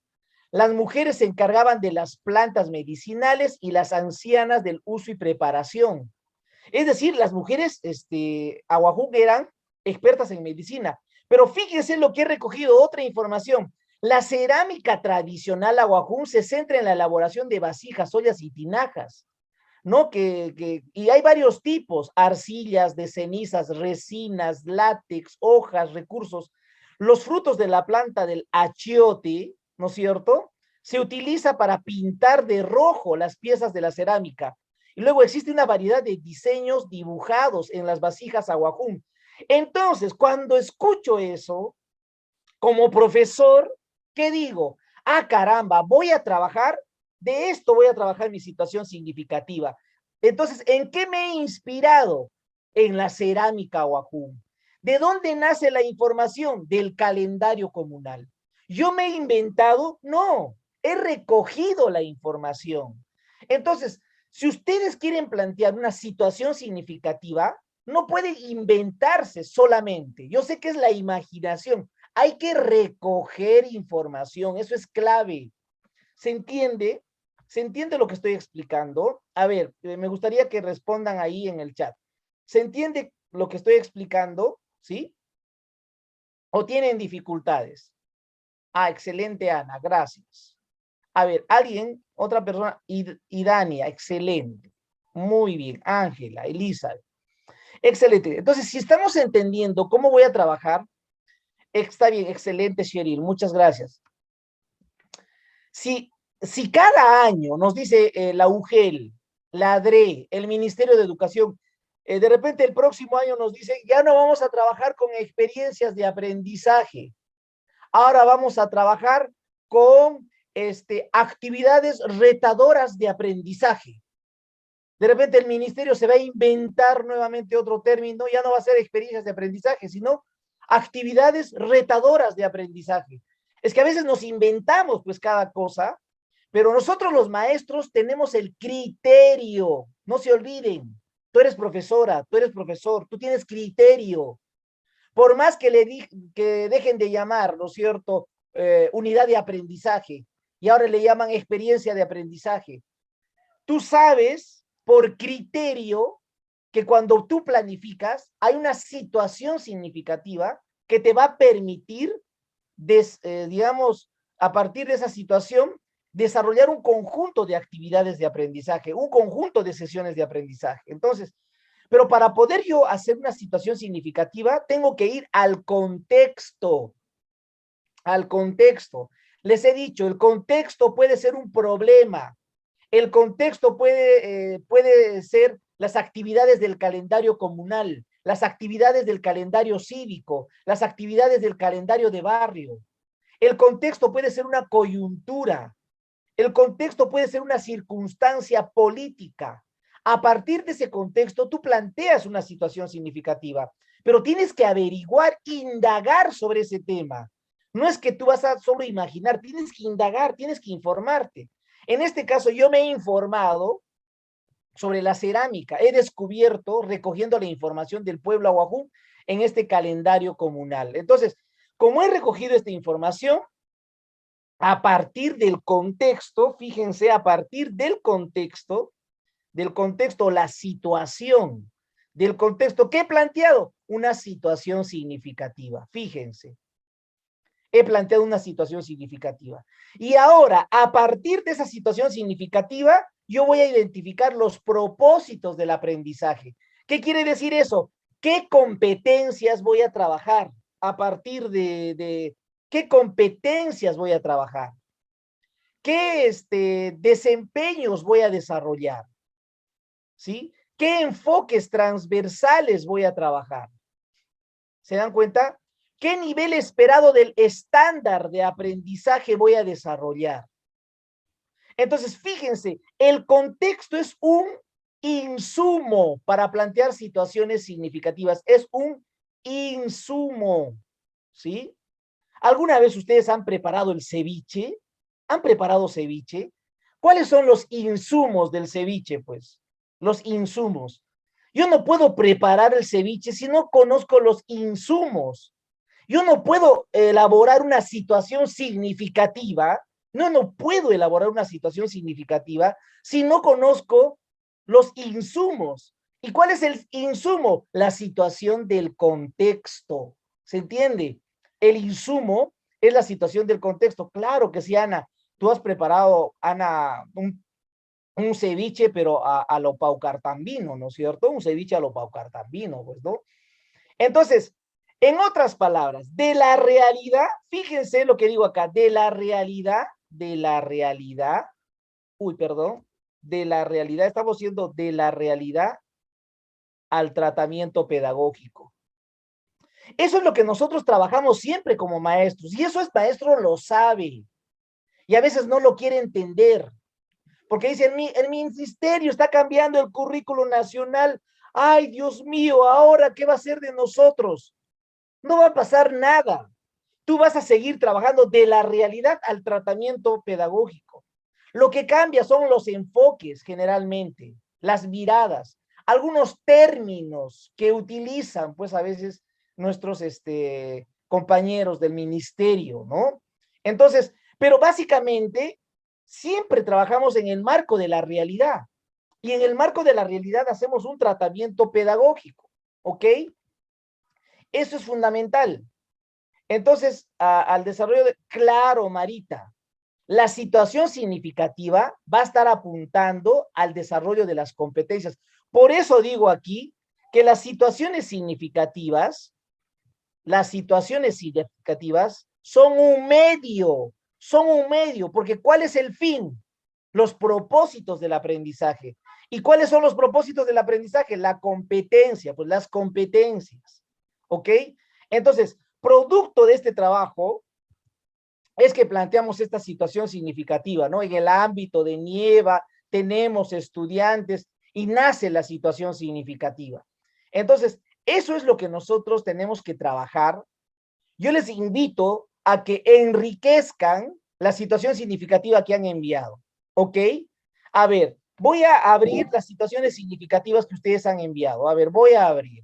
Las mujeres se encargaban de las plantas medicinales y las ancianas del uso y preparación. Es decir, las mujeres Aguajún eran expertas en medicina. Pero fíjense lo que he recogido, otra información. La cerámica tradicional Aguajún se centra en la elaboración de vasijas, ollas y tinajas, ¿no? Y hay varios tipos, arcillas, de cenizas, resinas, látex, hojas, recursos. Los frutos de la planta del achiote, ¿no es cierto?, se utiliza para pintar de rojo las piezas de la cerámica. Y luego existe una variedad de diseños dibujados en las vasijas Aguajún. Entonces, cuando escucho eso, como profesor, ¿qué digo? Caramba, voy a trabajar mi situación significativa. Entonces, ¿en qué me he inspirado? En la cerámica Aguajún. ¿De dónde nace la información? Del calendario comunal. ¿Yo me he inventado? No, he recogido la información. Entonces, si ustedes quieren plantear una situación significativa, no puede inventarse solamente. Yo sé que es la imaginación. Hay que recoger información. Eso es clave. ¿Se entiende? ¿Se entiende lo que estoy explicando? A ver, me gustaría que respondan ahí en el chat. ¿Se entiende lo que estoy explicando? ¿Sí? ¿O tienen dificultades? Ah, excelente, Ana. Gracias. A ver, alguien, otra persona, Idania, excelente. Muy bien. Ángela, Elizabeth. Excelente. Entonces, si estamos entendiendo cómo voy a trabajar, está bien, excelente, Cheryl. Muchas gracias. Si cada año nos dice la UGEL, la ADRE, el Ministerio de Educación, de repente el próximo año nos dice, ya no vamos a trabajar con experiencias de aprendizaje, ahora vamos a trabajar con actividades retadoras de aprendizaje. De repente el ministerio se va a inventar nuevamente otro término, ya no va a ser experiencias de aprendizaje, sino actividades retadoras de aprendizaje. Es que a veces nos inventamos pues cada cosa, pero nosotros los maestros tenemos el criterio, no se olviden, tú eres profesora, tú eres profesor, tú tienes criterio. Por más que que dejen de llamar, ¿no es cierto?, unidad de aprendizaje, y ahora le llaman experiencia de aprendizaje. Tú sabes por criterio que cuando tú planificas hay una situación significativa que te va a permitir, digamos, a partir de esa situación, desarrollar un conjunto de actividades de aprendizaje, un conjunto de sesiones de aprendizaje. Entonces, pero para poder yo hacer una situación significativa, tengo que ir al contexto. Al contexto. Les he dicho, el contexto puede ser un problema. El contexto puede ser las actividades del calendario comunal, las actividades del calendario cívico, las actividades del calendario de barrio. El contexto puede ser una coyuntura. El contexto puede ser una circunstancia política. A partir de ese contexto, tú planteas una situación significativa, pero tienes que averiguar, indagar sobre ese tema. No es que tú vas a solo imaginar, tienes que indagar, tienes que informarte. En este caso, yo me he informado sobre la cerámica. He descubierto, recogiendo la información del pueblo Ahuajún, en este calendario comunal. Entonces, como he recogido esta información, a partir del contexto, fíjense, a partir del contexto, la situación, del contexto que he planteado, una situación significativa. Fíjense, he planteado una situación significativa. Y ahora, a partir de esa situación significativa, yo voy a identificar los propósitos del aprendizaje. ¿Qué quiere decir eso? ¿Qué competencias voy a trabajar? A partir de ¿qué competencias voy a trabajar? ¿Qué desempeños voy a desarrollar? ¿Sí? ¿Qué enfoques transversales voy a trabajar? ¿Se dan cuenta? ¿Qué nivel esperado del estándar de aprendizaje voy a desarrollar? Entonces, fíjense, el contexto es un insumo para plantear situaciones significativas. Es un insumo, ¿sí? ¿Alguna vez ustedes han preparado el ceviche? ¿Han preparado ceviche? ¿Cuáles son los insumos del ceviche, pues? Los insumos. Yo no puedo preparar el ceviche si no conozco los insumos. Yo no puedo elaborar una situación significativa. No puedo elaborar una situación significativa si no conozco los insumos. ¿Y cuál es el insumo? La situación del contexto. ¿Se entiende? El insumo es la situación del contexto. Claro que sí, Ana. Tú has preparado, Ana, un ceviche, pero a lo paucartambino, ¿no es cierto? Un ceviche a lo paucartambino, pues, ¿no? Entonces, en otras palabras, de la realidad, fíjense lo que digo acá, de la realidad, estamos yendo de la realidad al tratamiento pedagógico. Eso es lo que nosotros trabajamos siempre como maestros, y eso el maestro lo sabe, y a veces no lo quiere entender, porque dice, el ministerio está cambiando el currículo nacional, ay Dios mío, ahora ¿qué va a ser de nosotros? No va a pasar nada. Tú vas a seguir trabajando de la realidad al tratamiento pedagógico. Lo que cambia son los enfoques generalmente, las miradas. algunos términos que utilizan, pues a veces nuestros compañeros del ministerio, ¿no? Entonces, pero básicamente siempre trabajamos en el marco de la realidad y en el marco de la realidad hacemos un tratamiento pedagógico, ¿ok? Eso es fundamental. Entonces, al desarrollo de, claro, Marita, la situación significativa va a estar apuntando al desarrollo de las competencias. Por eso digo aquí que las situaciones significativas son un medio, porque ¿cuál es el fin? Los propósitos del aprendizaje. ¿Y cuáles son los propósitos del aprendizaje? La competencia, pues las competencias, ¿ok? Entonces, producto de este trabajo, es que planteamos esta situación significativa, ¿no? En el ámbito de Nieva tenemos estudiantes y nace la situación significativa. Entonces, eso es lo que nosotros tenemos que trabajar. Yo les invito a que enriquezcan la situación significativa que han enviado, ¿ok? A ver, voy a abrir las situaciones significativas que ustedes han enviado. A ver, voy a abrir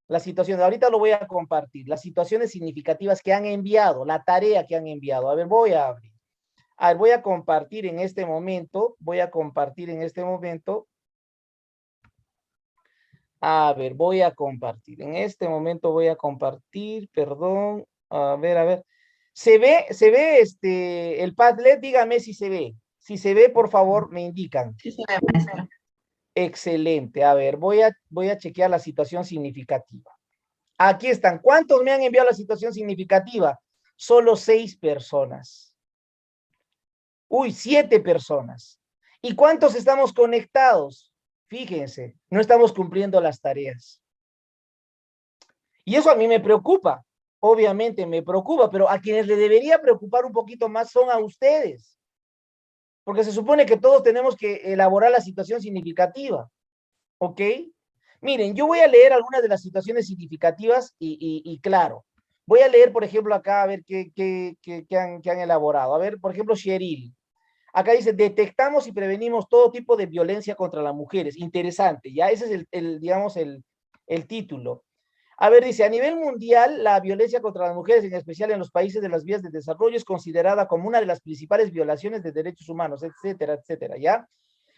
las situaciones. Ahorita lo voy a compartir. Las situaciones significativas que han enviado, la tarea que han enviado. A ver, voy a abrir. A ver, voy a compartir en este momento. A ver, voy a compartir. En este momento voy a compartir, perdón. A ver. ¿Se ve el Padlet? Dígame si se ve. Si se ve, por favor, me indican. Sí, se ve, maestra. Excelente. A ver, voy a chequear la situación significativa. Aquí están. ¿Cuántos me han enviado la situación significativa? Solo 6 personas. Uy, 7 personas. ¿Y cuántos estamos conectados? Fíjense, no estamos cumpliendo las tareas. Y eso a mí me preocupa. Obviamente me preocupa, pero a quienes le debería preocupar un poquito más son a ustedes. Porque se supone que todos tenemos que elaborar la situación significativa. ¿Ok? Miren, yo voy a leer algunas de las situaciones significativas y claro, voy a leer, por ejemplo, acá a ver qué han elaborado. A ver, por ejemplo, Cheryl. Acá dice, detectamos y prevenimos todo tipo de violencia contra las mujeres. Interesante, ya ese es digamos, el título. A ver, dice, a nivel mundial, la violencia contra las mujeres, en especial en los países de las vías de desarrollo, es considerada como una de las principales violaciones de derechos humanos, etcétera, etcétera, ¿ya?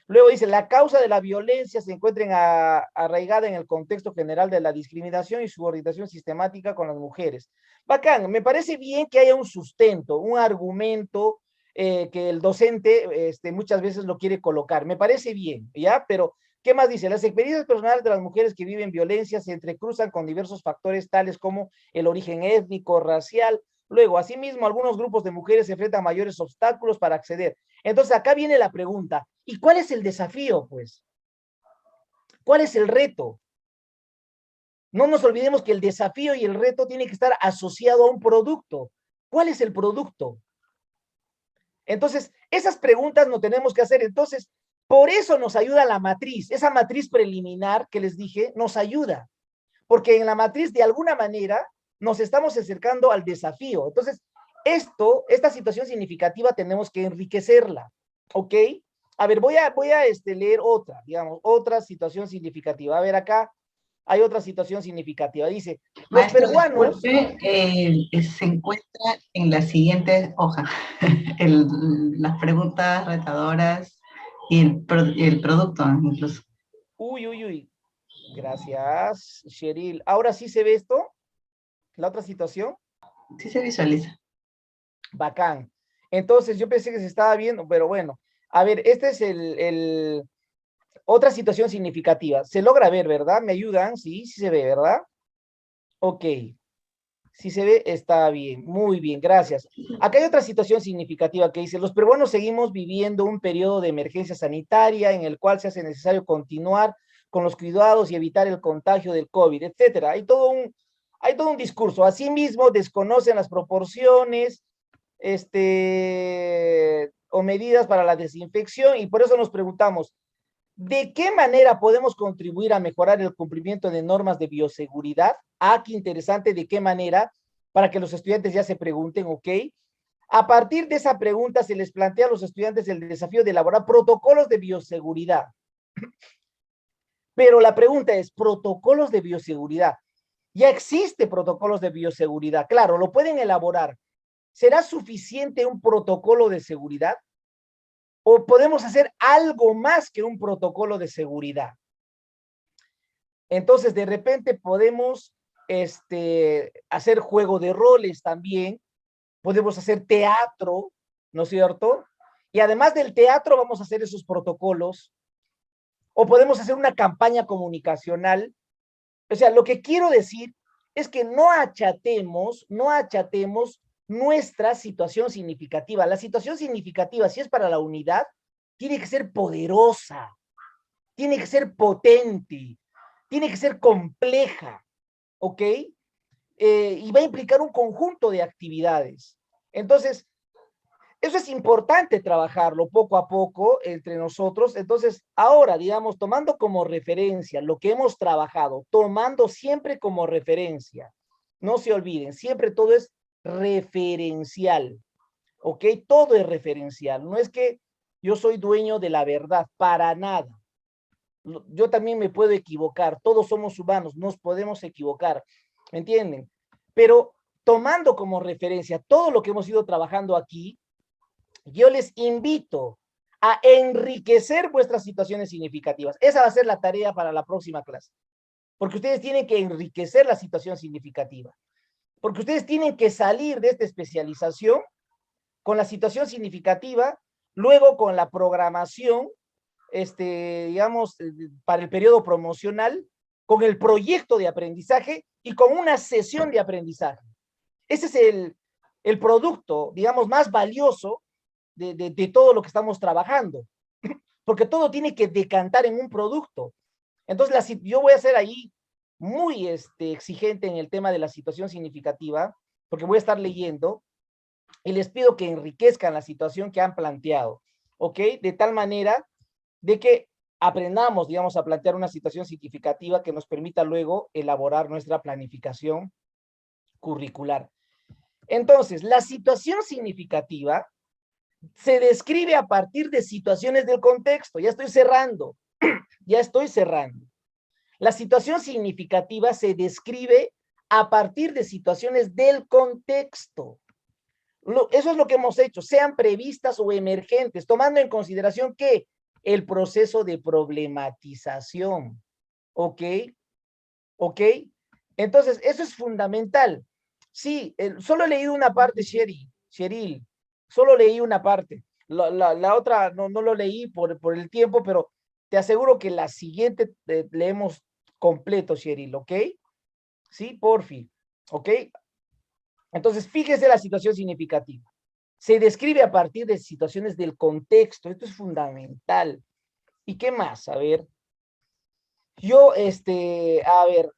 Luego dice, la causa de la violencia se encuentra arraigada en el contexto general de la discriminación y subordinación sistemática con las mujeres. Bacán, me parece bien que haya un sustento, un argumento que el docente muchas veces lo quiere colocar. Me parece bien, ¿ya? Pero, ¿qué más dice? Las experiencias personales de las mujeres que viven violencia se entrecruzan con diversos factores tales como el origen étnico, racial. Luego, asimismo, algunos grupos de mujeres se enfrentan a mayores obstáculos para acceder. Entonces, acá viene la pregunta, ¿y cuál es el desafío, pues? ¿Cuál es el reto? No nos olvidemos que el desafío y el reto tiene que estar asociado a un producto. ¿Cuál es el producto? Entonces, esas preguntas no tenemos que hacer. Entonces, por eso nos ayuda la matriz. Esa matriz preliminar que les dije nos ayuda. Porque en la matriz, de alguna manera, nos estamos acercando al desafío. Entonces, esta situación significativa tenemos que enriquecerla. ¿Ok? A ver, voy a leer otra, digamos, otra situación significativa. A ver, acá hay otra situación significativa. Dice, los Maestro, peruanos... disculpe, se encuentra en la siguiente hoja, las preguntas retadoras y el producto incluso. Uy. Gracias, Cheryl. ¿Ahora sí se ve esto? ¿La otra situación? Sí se visualiza. Bacán. Entonces, yo pensé que se estaba viendo, pero bueno. A ver, este es otra situación significativa. Se logra ver, ¿verdad? ¿Me ayudan? Sí se ve, ¿verdad? Ok. Si se ve, está bien. Muy bien, gracias. Acá hay otra situación significativa que dice, los peruanos seguimos viviendo un periodo de emergencia sanitaria en el cual se hace necesario continuar con los cuidados y evitar el contagio del COVID, etcétera. Hay todo un discurso. Asimismo, desconocen las proporciones, o medidas para la desinfección y por eso nos preguntamos, ¿de qué manera podemos contribuir a mejorar el cumplimiento de normas de bioseguridad? Ah, qué interesante, ¿de qué manera? Para que los estudiantes ya se pregunten, ¿ok? A partir de esa pregunta se les plantea a los estudiantes el desafío de elaborar protocolos de bioseguridad. Pero la pregunta es, protocolos de bioseguridad. Ya existe protocolos de bioseguridad, claro, lo pueden elaborar. ¿Será suficiente un protocolo de seguridad? ¿O podemos hacer algo más que un protocolo de seguridad? Entonces, de repente podemos hacer juego de roles también, podemos hacer teatro, ¿no es cierto? Y además del teatro vamos a hacer esos protocolos, o podemos hacer una campaña comunicacional. O sea, lo que quiero decir es que no achatemos nuestra situación significativa. La situación significativa, si es para la unidad, tiene que ser poderosa, tiene que ser potente, tiene que ser compleja, ¿ok? Y va a implicar un conjunto de actividades. Entonces, eso es importante trabajarlo poco a poco entre nosotros. Entonces, ahora, digamos, tomando como referencia lo que hemos trabajado, tomando siempre como referencia, no se olviden, siempre todo es referencial, ¿ok? Todo es referencial. No es que yo soy dueño de la verdad, para nada. Yo también me puedo equivocar, todos somos humanos, nos podemos equivocar, ¿me entienden? Pero tomando como referencia todo lo que hemos ido trabajando aquí, yo les invito a enriquecer vuestras situaciones significativas. Esa va a ser la tarea para la próxima clase, porque ustedes tienen que enriquecer la situación significativa, porque ustedes tienen que salir de esta especialización con la situación significativa, luego con la programación, digamos, para el periodo promocional, con el proyecto de aprendizaje y con una sesión de aprendizaje. Ese es el producto, digamos, más valioso de todo lo que estamos trabajando, porque todo tiene que decantar en un producto. Entonces, yo voy a ser ahí muy exigente en el tema de la situación significativa, porque voy a estar leyendo, y les pido que enriquezcan la situación que han planteado, ¿ok? De tal manera de que aprendamos, digamos, a plantear una situación significativa que nos permita luego elaborar nuestra planificación curricular. Entonces, la situación significativa se describe a partir de situaciones del contexto. Ya estoy cerrando, ya estoy cerrando. La situación significativa se describe a partir de situaciones del contexto. Eso es lo que hemos hecho, sean previstas o emergentes, tomando en consideración que el proceso de problematización, ¿ok? ¿Ok? Entonces, eso es fundamental. Sí, solo he leído una parte, Cheryl, solo leí una parte. La otra no lo leí por el tiempo, pero te aseguro que la siguiente leemos completo, Cheryl, ¿ok? Sí, porfi, ¿ok? Entonces, fíjese la situación significativa. Se describe a partir de situaciones del contexto. Esto es fundamental. ¿Y qué más? A ver, a ver,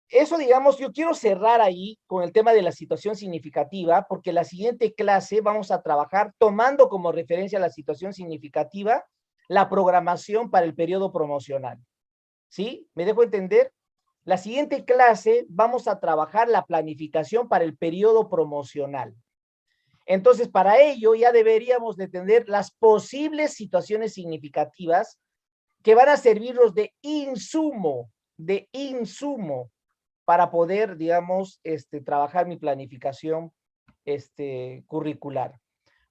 eso, digamos, yo quiero cerrar ahí con el tema de la situación significativa, porque la siguiente clase vamos a trabajar tomando como referencia la situación significativa, la programación para el periodo promocional. ¿Sí? ¿Me dejo entender? La siguiente clase vamos a trabajar la planificación para el periodo promocional. Entonces, para ello ya deberíamos de tener las posibles situaciones significativas que van a servirnos de insumo para poder, digamos, trabajar mi planificación curricular.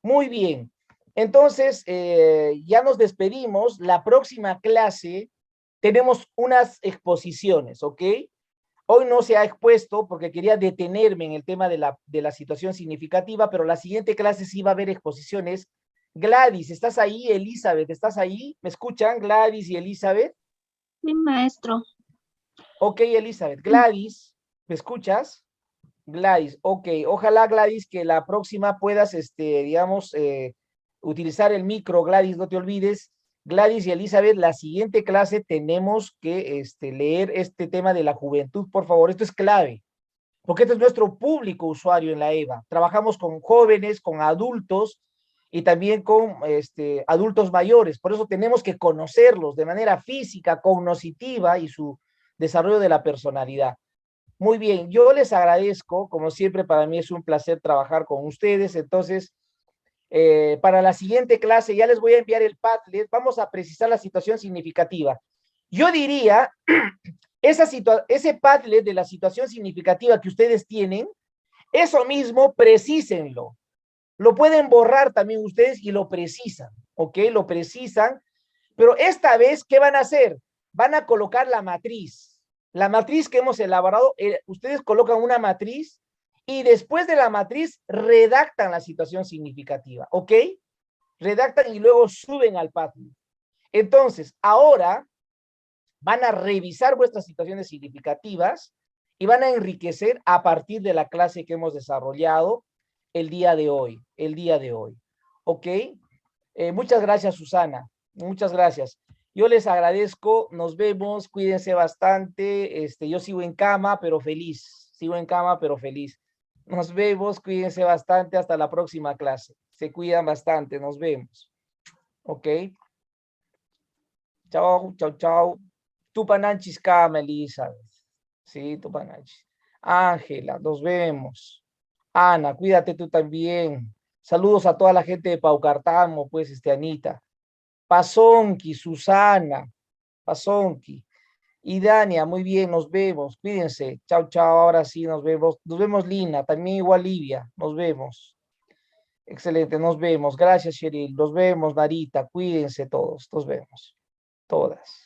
Muy bien. Entonces, ya nos despedimos. La próxima clase tenemos unas exposiciones, ¿ok? Hoy no se ha expuesto porque quería detenerme en el tema de la situación significativa, pero la siguiente clase sí va a haber exposiciones. Gladys, ¿estás ahí? Elizabeth, ¿estás ahí? ¿Me escuchan? Gladys y Elizabeth. Sí, maestro. Ok, Elizabeth. Gladys, ¿me escuchas? Gladys, ok. Ojalá, Gladys, que la próxima puedas, digamos, utilizar el micro, Gladys, no te olvides. Gladys y Elizabeth, la siguiente clase tenemos que leer este tema de la juventud, por favor. Esto es clave, porque este es nuestro público usuario en la EVA. Trabajamos con jóvenes, con adultos y también con adultos mayores. Por eso tenemos que conocerlos de manera física, cognitiva y su desarrollo de la personalidad. Muy bien, yo les agradezco, como siempre para mí es un placer trabajar con ustedes, entonces para la siguiente clase ya les voy a enviar el Padlet, vamos a precisar la situación significativa. Yo diría, ese Padlet de la situación significativa que ustedes tienen, eso mismo, precísenlo. Lo pueden borrar también ustedes y lo precisan, ¿ok? Lo precisan, pero esta vez, ¿qué van a hacer? Van a colocar la matriz. La matriz que hemos elaborado, ustedes colocan una matriz y después de la matriz redactan la situación significativa, ¿ok? Redactan y luego suben al Padlet. Entonces, ahora van a revisar vuestras situaciones significativas y van a enriquecer a partir de la clase que hemos desarrollado el día de hoy, ¿ok? Muchas gracias, Susana, muchas gracias. Yo les agradezco, nos vemos, cuídense bastante, yo sigo en cama, pero feliz, Nos vemos, cuídense bastante, hasta la próxima clase. Se cuidan bastante, nos vemos. ¿Ok? Chao, chao, chao. Tupananchis cama, Elizabeth. Sí, Tupananchis. Ángela, nos vemos. Ana, cuídate tú también. Saludos a toda la gente de Paucartamo, pues, Anita. Pasonki, Susana, Pasonki. Y Dania, muy bien, nos vemos. Cuídense. Chao, chao. Ahora sí, nos vemos. Nos vemos, Lina. También igual Livia. Nos vemos. Excelente, nos vemos. Gracias, Cheryl. Nos vemos, Narita. Cuídense todos. Nos vemos. Todas.